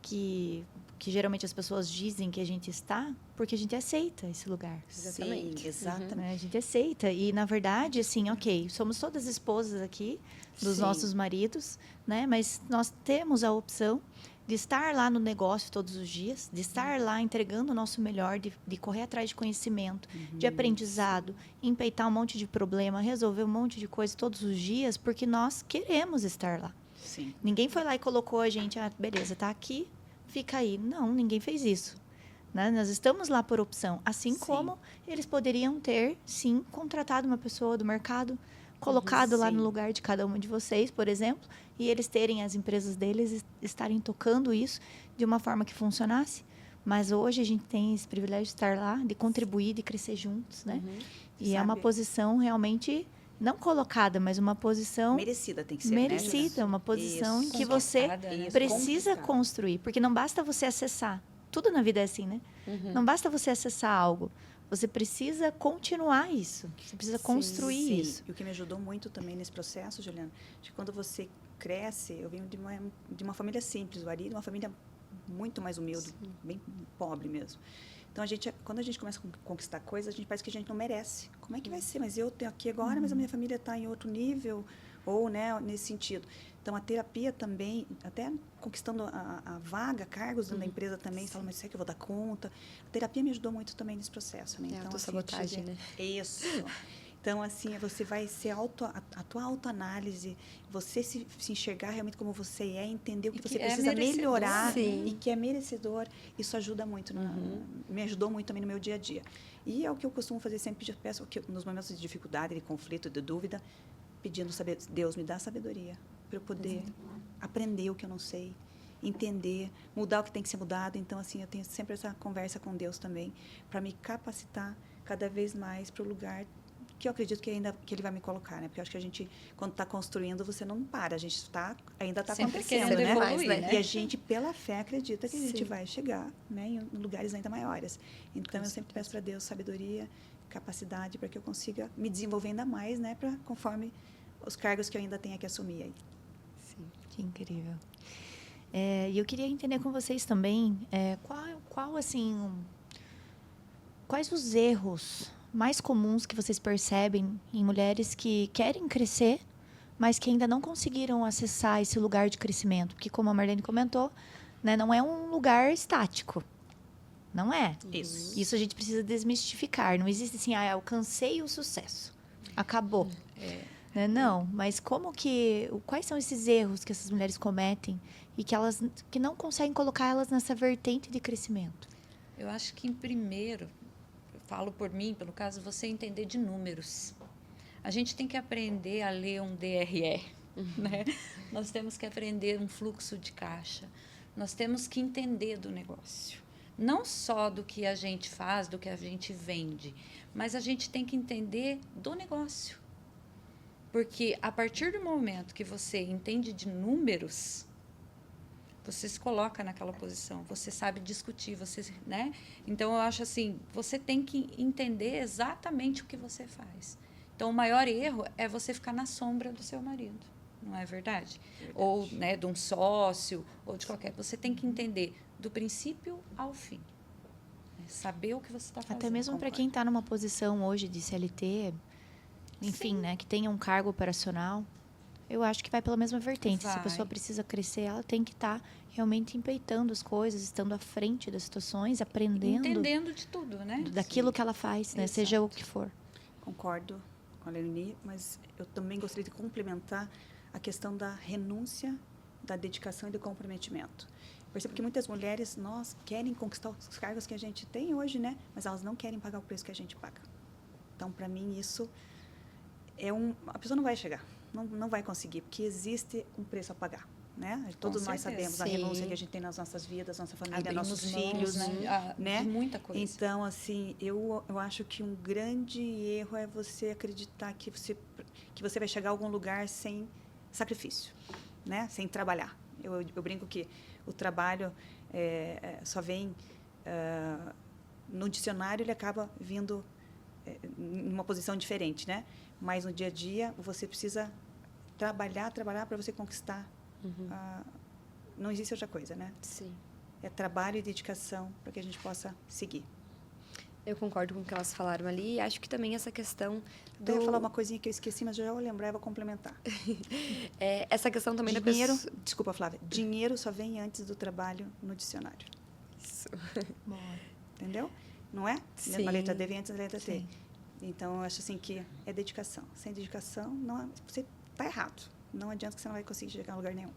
que geralmente as pessoas dizem que a gente está porque a gente aceita esse lugar. Exatamente. Sim, exatamente. Né? A gente aceita. E, na verdade, assim, ok, somos todas esposas aqui dos Sim. nossos maridos, né? Mas nós temos a opção de estar lá no negócio todos os dias, de estar lá entregando o nosso melhor, de correr atrás de conhecimento, de aprendizado, empeitar um monte de problema, resolver um monte de coisa todos os dias, porque nós queremos estar lá. Sim. Ninguém foi lá e colocou a gente, beleza, tá aqui, fica aí. Não, ninguém fez isso. Né? Nós estamos lá por opção. Assim como eles poderiam ter, sim, contratado uma pessoa do mercado, colocado lá no lugar de cada uma de vocês, por exemplo, e eles terem as empresas deles, estarem tocando isso de uma forma que funcionasse. Mas hoje a gente tem esse privilégio de estar lá, de contribuir, de crescer juntos, né? E é uma posição realmente... Não colocada, mas uma posição... Merecida tem que ser, merecida, né? uma posição em que Conquistada, você né? precisa construir. Porque não basta você acessar. Tudo na vida é assim, né? Não basta você acessar algo. Você precisa continuar isso. Você precisa construir isso. E o que me ajudou muito também nesse processo, Juliana, de quando você cresce... Eu venho de uma família simples, o Ari de uma família muito mais humilde, bem pobre mesmo. Então, quando a gente começa a conquistar coisas, a gente parece que a gente não merece. Como é que vai ser? Mas eu estou aqui agora, mas a minha família está em outro nível, ou, né, nesse sentido. Então, a terapia também, até conquistando a vaga, cargos dentro da empresa também, fala, mas será que eu vou dar conta? A terapia me ajudou muito também nesse processo, né? É, Então, autossabotagem, né? Isso. Então, assim, você vai ser a tua autoanálise, você se enxergar realmente como você é, entender o que você precisa melhorar e que é merecedor. Isso ajuda muito, me ajudou muito também no meu dia a dia. E é o que eu costumo fazer sempre, peço que nos momentos de dificuldade, de conflito, de dúvida, pedindo Deus me dá sabedoria para eu poder aprender o que eu não sei, entender, mudar o que tem que ser mudado. Então, assim, eu tenho sempre essa conversa com Deus também, para me capacitar cada vez mais para o lugar que eu acredito que Ele vai me colocar, né? Porque eu acho que a gente, quando está construindo, você não para, a gente ainda está acontecendo, né? Evoluir, E a gente, pela fé, acredita que a gente vai chegar, né, em lugares ainda maiores. Então, eu sempre peço para Deus sabedoria, capacidade, para que eu consiga me desenvolver ainda mais, né? Conforme os cargos que eu ainda tenho que assumir aí. Sim, que incrível. E eu queria entender com vocês também quais os erros mais comuns que vocês percebem em mulheres que querem crescer, mas que ainda não conseguiram acessar esse lugar de crescimento. Porque, como a Marlene comentou, né, não é um lugar estático. Não é. Isso a gente precisa desmistificar. Não existe assim, alcancei o sucesso. Acabou. Não, mas quais são esses erros que essas mulheres cometem e que não conseguem colocar elas nessa vertente de crescimento? Eu acho que, primeiro, eu falo por mim, pelo caso, você entender de números. A gente tem que aprender a ler um DRE, né? Nós temos que aprender um fluxo de caixa. Nós temos que entender do negócio. Não só do que a gente faz, do que a gente vende, mas a gente tem que entender do negócio. Porque a partir do momento que você entende de números, você se coloca naquela posição, você sabe discutir, né? Então, eu acho assim, você tem que entender exatamente o que você faz. Então, o maior erro é você ficar na sombra do seu marido, não é verdade? Ou, né, de um sócio, ou de qualquer. Você tem que entender do princípio ao fim. Né? Saber o que você está fazendo. Até mesmo para quem está numa posição hoje de CLT, enfim, né, que tenha um cargo operacional, eu acho que vai pela mesma vertente. Se a pessoa precisa crescer, ela tem que estar realmente empeitando as coisas, estando à frente das situações, aprendendo. Entendendo de tudo, né? Daquilo que ela faz, né? Seja o que for. Concordo com a Leonie, mas eu também gostaria de complementar a questão da renúncia, da dedicação e do comprometimento. Percebo que muitas mulheres, nós querem conquistar os cargos que a gente tem hoje, né? Mas elas não querem pagar o preço que a gente paga. Então, para mim, isso a pessoa não vai chegar, não vai conseguir, porque existe um preço a pagar, né? Todos nós sabemos a renúncia que a gente tem nas nossas vidas, nossa família, nossos filhos, né? De muita coisa. Então, assim, eu acho que um grande erro é você acreditar que você vai chegar a algum lugar sem sacrifício, né? Sem trabalhar. Eu brinco que o trabalho só vem no dicionário, ele acaba vindo numa posição diferente, né? Mas no dia a dia você precisa trabalhar para você conquistar. Não existe outra coisa, né? Sim. É trabalho e dedicação para que a gente possa seguir. Eu concordo com o que elas falaram ali e acho que também essa questão Eu ia falar uma coisinha que eu esqueci, mas eu já vou lembrar e vou complementar. Essa questão também da dinheiro, pessoa... Desculpa, Flávia. Dinheiro só vem antes do trabalho no dicionário. Isso. Entendeu? Não é? Sim. A letra D vem antes da letra T. Sim. Então, eu acho assim que é dedicação. Sem dedicação, você está errado. Não adianta que você não vai conseguir chegar a lugar nenhum.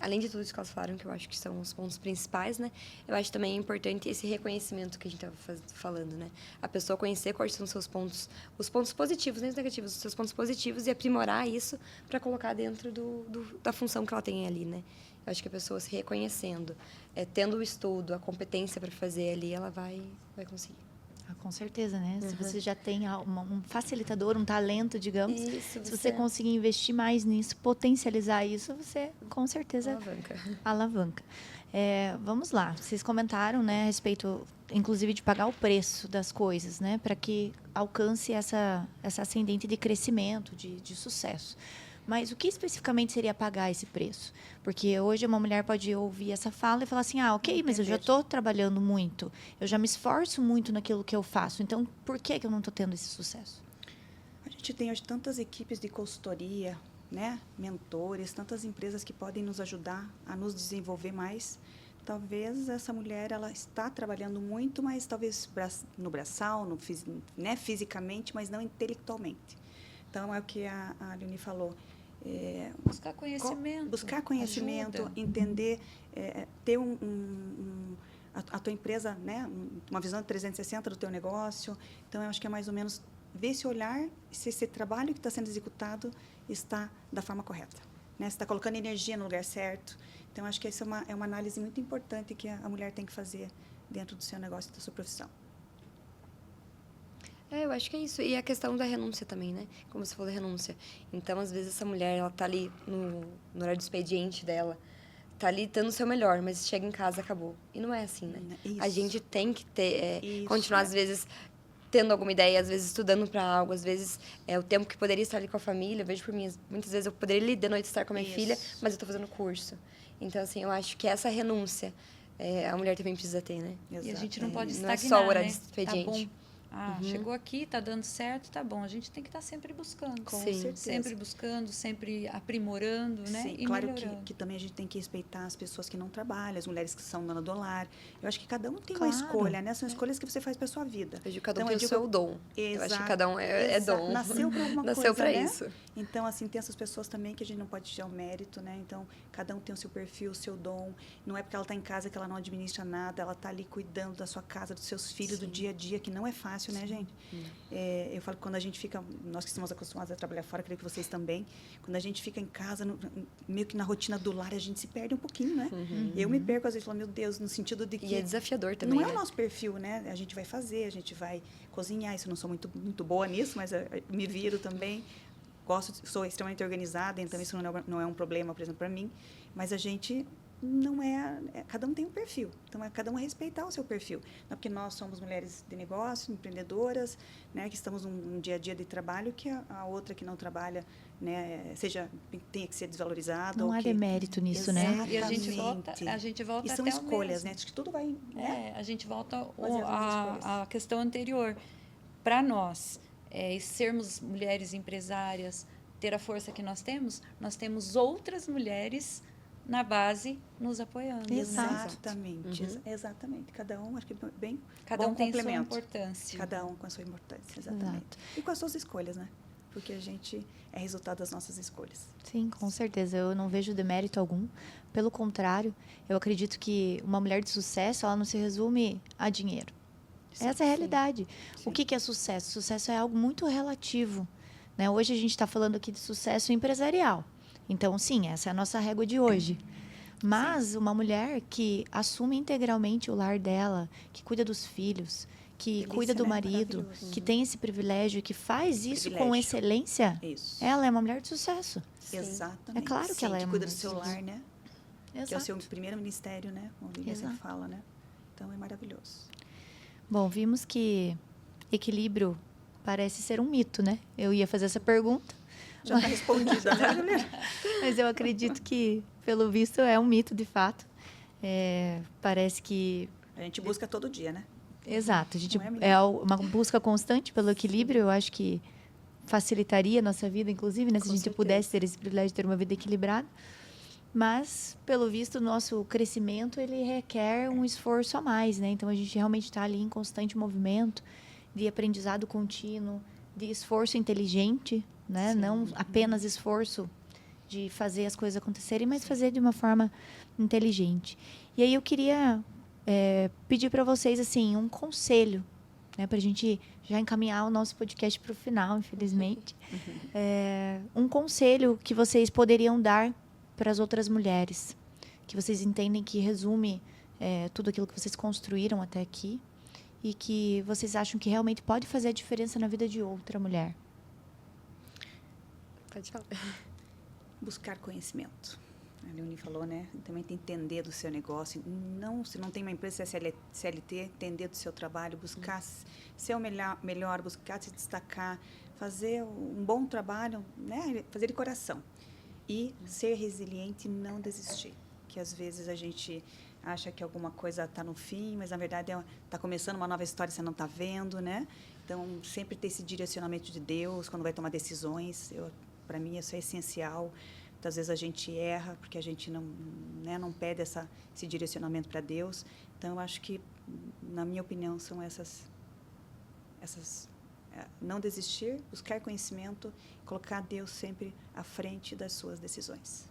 Além de tudo isso que elas falaram, que eu acho que são os pontos principais, né? Eu acho também importante esse reconhecimento que a gente estava falando, né? A pessoa conhecer quais são os pontos positivos, nem os negativos, os seus pontos positivos e aprimorar isso para colocar dentro da função que ela tem ali, né? Eu acho que a pessoa se reconhecendo, tendo o estudo, a competência para fazer ali, ela vai conseguir. Com certeza, né? Se você já tem um facilitador, um talento, digamos, isso, se você conseguir investir mais nisso, potencializar isso, você com certeza alavanca. Vamos lá, vocês comentaram, né, a respeito, inclusive, de pagar o preço das coisas, né, para que alcance essa ascendente de crescimento, de sucesso. Mas o que especificamente seria pagar esse preço? Porque hoje uma mulher pode ouvir essa fala e falar assim, ok, mas eu já estou trabalhando muito, eu já me esforço muito naquilo que eu faço, então por que eu não estou tendo esse sucesso? A gente tem hoje tantas equipes de consultoria, né, mentores, tantas empresas que podem nos ajudar a nos desenvolver mais. Talvez essa mulher ela está trabalhando muito, mas talvez no braçal, né, fisicamente, mas não intelectualmente. Então, é o que a Leonie falou. Buscar conhecimento. Buscar conhecimento, ajuda. entender, ter a tua empresa, né, uma visão de 360 do teu negócio. Então, eu acho que é mais ou menos ver esse olhar, se esse trabalho que está sendo executado está da forma correta. Né? Se está colocando energia no lugar certo. Então, acho que essa é uma análise muito importante que a mulher tem que fazer dentro do seu negócio, da sua profissão. Eu acho que é isso. E a questão da renúncia também, né? Como você falou, renúncia. Então, às vezes, essa mulher, ela tá ali no horário do expediente dela, tá ali dando o seu melhor, mas chega em casa, acabou. E não é assim, né? Isso. A gente tem que ter, Isso, continuar, às vezes, tendo alguma ideia, às vezes estudando para algo, às vezes o tempo que poderia estar ali com a família. Eu vejo por mim, muitas vezes eu poderia ali de noite estar com a minha filha, mas eu estou fazendo curso. Então, assim, eu acho que essa renúncia a mulher também precisa ter, né? E a gente não pode Não é estagnar, só hora né? de expediente. Tá bom. Chegou aqui, tá dando certo, tá bom. A gente tem que estar sempre buscando. Com Sim. certeza. Sempre buscando, sempre aprimorando, né? Sim, E claro melhorando. que também a gente tem que respeitar as pessoas que não trabalham, as mulheres que são dona do lar. Eu acho que cada um tem uma Claro. escolha, né? São escolhas que você faz para sua vida. Eu digo que cada um Então, tem eu o digo- seu dom. Eu acho que Exato, cada um é dom. Nasceu para alguma coisa, Nasceu para né? isso. Então, assim, tem essas pessoas também que a gente não pode tirar o mérito, né? Então, cada um tem o seu perfil, o seu dom. Não é porque ela está em casa que ela não administra nada, ela está ali cuidando da sua casa, dos seus filhos, do dia a dia, que não é fácil, né, gente? Eu falo que quando a gente fica, nós que estamos acostumados a trabalhar fora, creio que vocês também, quando a gente fica em casa, meio que na rotina do lar, a gente se perde um pouquinho, né? Eu me perco, às vezes, falando, meu Deus, no sentido de que... E é desafiador também, Não é né? o nosso perfil, né? A gente vai fazer, a gente vai cozinhar. Isso eu não sou muito boa nisso, mas me viro também. Sou extremamente organizada, então isso não é um problema, por exemplo, para mim. Mas a gente não cada um tem um perfil. Então, cada um respeitar o seu perfil. Não é porque nós somos mulheres de negócio, empreendedoras, né, que estamos num dia a dia de trabalho, que a outra que não trabalha, né, tenha que ser desvalorizada. Não há demérito nisso, né? E a gente volta E são até o escolhas, mesmo. né? Acho que tudo vai... Né? A gente volta Fazer as nossas escolhas. à questão anterior. Para nós, sermos mulheres empresárias, ter a força que nós temos outras mulheres na base nos apoiando. Exato. Exatamente. Cada um, acho que bem Cada bom um tem sua complemento. importância. Cada um com a sua importância, exatamente. Exato. E com as suas escolhas, né? Porque a gente é resultado das nossas escolhas. Sim, com certeza. Eu não vejo demérito algum. Pelo contrário, eu acredito que uma mulher de sucesso, ela não se resume a dinheiro. Essa é a realidade. Sim. O que é sucesso? Sucesso é algo muito relativo. Né? Hoje a gente está falando aqui de sucesso empresarial. Então, sim, essa é a nossa régua de hoje. Mas uma mulher que assume integralmente o lar dela, que cuida dos filhos, que Delícia, cuida do né? marido, Maravilhoso. que tem esse privilégio, que faz isso com Privilégio. excelência, Isso. ela é uma mulher de sucesso. Exatamente. É claro que Sim, ela é que uma cuida do mulher seu de lar, né? Que é o seu Exato. primeiro ministério, né? Como a Lívia sempre Exato. fala, né? Então, é maravilhoso. Bom, vimos que equilíbrio parece ser um mito, né? Eu ia fazer essa pergunta, Já está respondida, né, Juliana? mas eu acredito que, pelo visto, é um mito de fato. Parece que... A gente busca todo dia, né? Exato, a gente Não é, menina? é uma busca constante pelo equilíbrio. Eu acho que facilitaria a nossa vida, inclusive, né, se Com a gente certeza. pudesse ter esse privilégio de ter uma vida equilibrada. Mas, pelo visto, o nosso crescimento ele requer um esforço a mais, né? Então, a gente realmente está ali em constante movimento de aprendizado contínuo, de esforço inteligente, né? Sim. Não apenas esforço de fazer as coisas acontecerem, mas fazer de uma forma inteligente. E aí eu queria pedir para vocês assim um conselho, né, para a gente já encaminhar o nosso podcast para o final, infelizmente. Um conselho que vocês poderiam dar para as outras mulheres, que vocês entendem que resume tudo aquilo que vocês construíram até aqui e que vocês acham que realmente pode fazer a diferença na vida de outra mulher. Pode falar. Buscar conhecimento. A Leonie falou, né? Também tem que entender do seu negócio. Se não tem uma empresa CLT, entender do seu trabalho, buscar ser o melhor, buscar se destacar, fazer um bom trabalho, né? Fazer de coração. E ser resiliente e não desistir. Que às vezes a gente acha que alguma coisa está no fim, mas na verdade está começando uma nova história e você não está vendo, né? Então, sempre ter esse direcionamento de Deus quando vai tomar decisões. Eu para mim isso é essencial. Muitas vezes a gente erra porque a gente não, né, não pede esse direcionamento para Deus. Então, eu acho que, na minha opinião, são essas não desistir, buscar conhecimento, colocar Deus sempre à frente das suas decisões.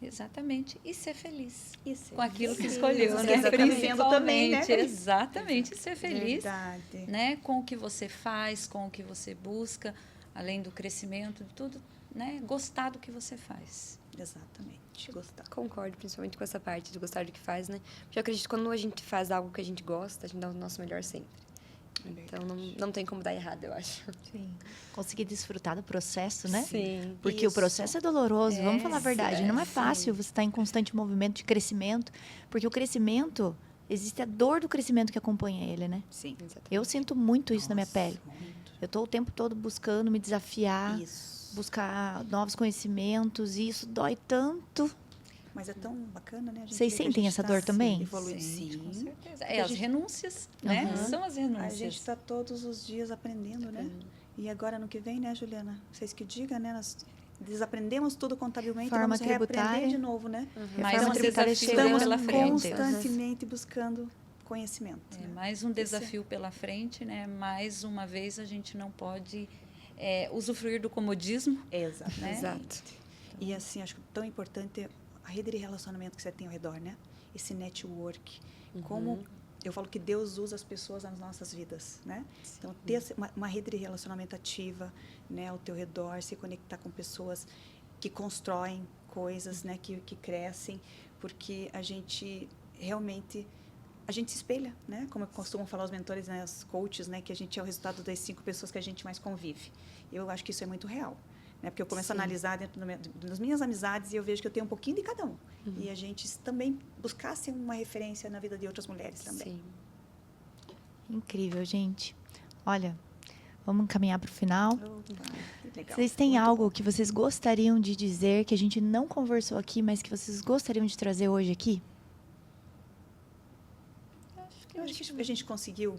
Exatamente. E ser feliz Isso. com aquilo que escolheu, né? Exatamente. Também, né? Exatamente. Ser feliz, Verdade. né? Com o que você faz, com o que você busca, além do crescimento, de tudo, né? Gostar do que você faz. Exatamente. Gostar. Concordo, principalmente com essa parte de gostar do que faz, né? Porque eu acredito que quando a gente faz algo que a gente gosta, a gente dá o nosso melhor sempre. Então, não tem como dar errado, eu acho. Sim. Conseguir desfrutar do processo, né? Sim. Porque o processo é doloroso, vamos falar a verdade. Não é sim. fácil você estar em constante movimento de crescimento, porque o crescimento, existe a dor do crescimento que acompanha ele, né? Sim. Exatamente. Eu sinto muito isso na minha Nossa, pele. muito. Eu estou o tempo todo buscando me desafiar, Isso. buscar novos conhecimentos, e isso dói tanto. Mas é tão bacana, né? A gente Vocês vê que a sentem gente essa tá dor também? evoluindo. Sente, com Sim. certeza. Porque a As gente- renúncias, né? Aham. São as A renúncias. gente está todos os dias aprendendo, né? E agora, no que vem, né, Juliana? Vocês que digam, né? Nós desaprendemos tudo contabilmente, Forma vamos reaprender tributária. de novo, né? Mais Reforma um tributária desafio chegou Estamos pela frente. constantemente buscando conhecimento. É, né? mais um desafio pela frente, né? Mais uma vez a gente não pode usufruir do comodismo. Exato. Né? Exato. E assim, acho que tão importante a rede de relacionamento que você tem ao redor, né? Esse network. Como eu falo que Deus usa as pessoas nas nossas vidas, né? Então, ter uma rede de relacionamento ativa, né, ao teu redor, se conectar com pessoas que constroem coisas, né, que crescem, porque a gente realmente se espelha, né? Como costumam falar os mentores, né, os coaches, né, que a gente é o resultado das 5 pessoas que a gente mais convive. Eu acho que isso é muito real. Né? Porque eu começo a analisar dentro das minhas amizades e eu vejo que eu tenho um pouquinho de cada um. E a gente também buscasse uma referência na vida de outras mulheres também. Sim. Incrível, gente. Olha, vamos caminhar para o final. Opa, que legal. Vocês têm Muito algo bom. que vocês gostariam de dizer, que a gente não conversou aqui, mas que vocês gostariam de trazer hoje aqui? Eu acho que a gente conseguiu,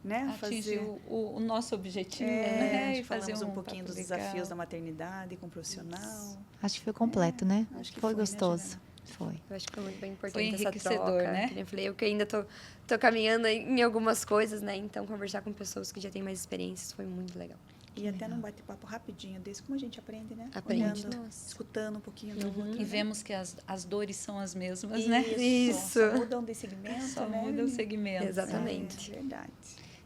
né, Atingir o nosso objetivo, É, né? acho E que falamos fazer um pouquinho papo dos legal. desafios da maternidade com o profissional. Acho que foi completo, né? Acho que foi foi, né, gostoso. Juliana? Foi. Eu acho que foi muito bem importante Foi essa enriquecedor, troca. né? Que nem eu falei, eu que ainda tô caminhando em algumas coisas, né? Então, conversar com pessoas que já têm mais experiências foi muito legal. E até num bate-papo rapidinho desse, como a gente aprende, né? Aprende. Olhando, Nossa. escutando um pouquinho do outro. E né? vemos que as dores são as mesmas, né? Isso. Só mudam de segmento, Só né? muda o segmento. Exatamente. É verdade.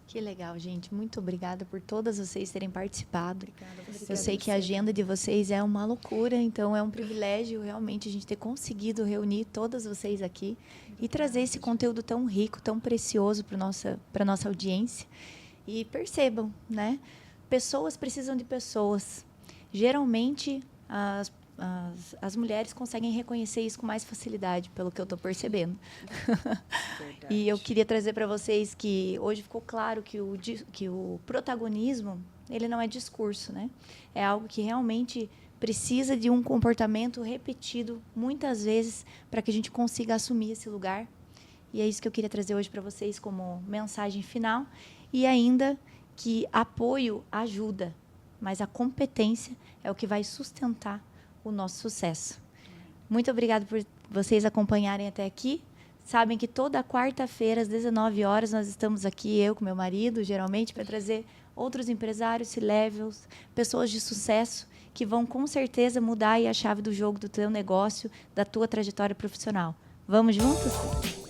Que legal, gente. Muito obrigada por todas vocês terem participado. Obrigada a você. Eu sei que a agenda de vocês é uma loucura, então é um privilégio realmente a gente ter conseguido reunir todas vocês aqui e trazer esse conteúdo tão rico, tão precioso para nossa audiência. E percebam, né? Pessoas precisam de pessoas. Geralmente, as mulheres conseguem reconhecer isso com mais facilidade, pelo que eu estou percebendo. Verdade. E eu queria trazer para vocês que hoje ficou claro que o protagonismo, ele não é discurso, né? É algo que realmente precisa de um comportamento repetido muitas vezes para que a gente consiga assumir esse lugar. E é isso que eu queria trazer hoje para vocês como mensagem final. E ainda que apoio ajuda, mas a competência é o que vai sustentar o nosso sucesso. Muito obrigada por vocês acompanharem até aqui. Sabem que toda quarta-feira, às 19 horas, nós estamos aqui, eu com meu marido, geralmente, para trazer outros empresários, C-levels, pessoas de sucesso, que vão, com certeza, mudar aí a chave do jogo do teu negócio, da tua trajetória profissional. Vamos juntos?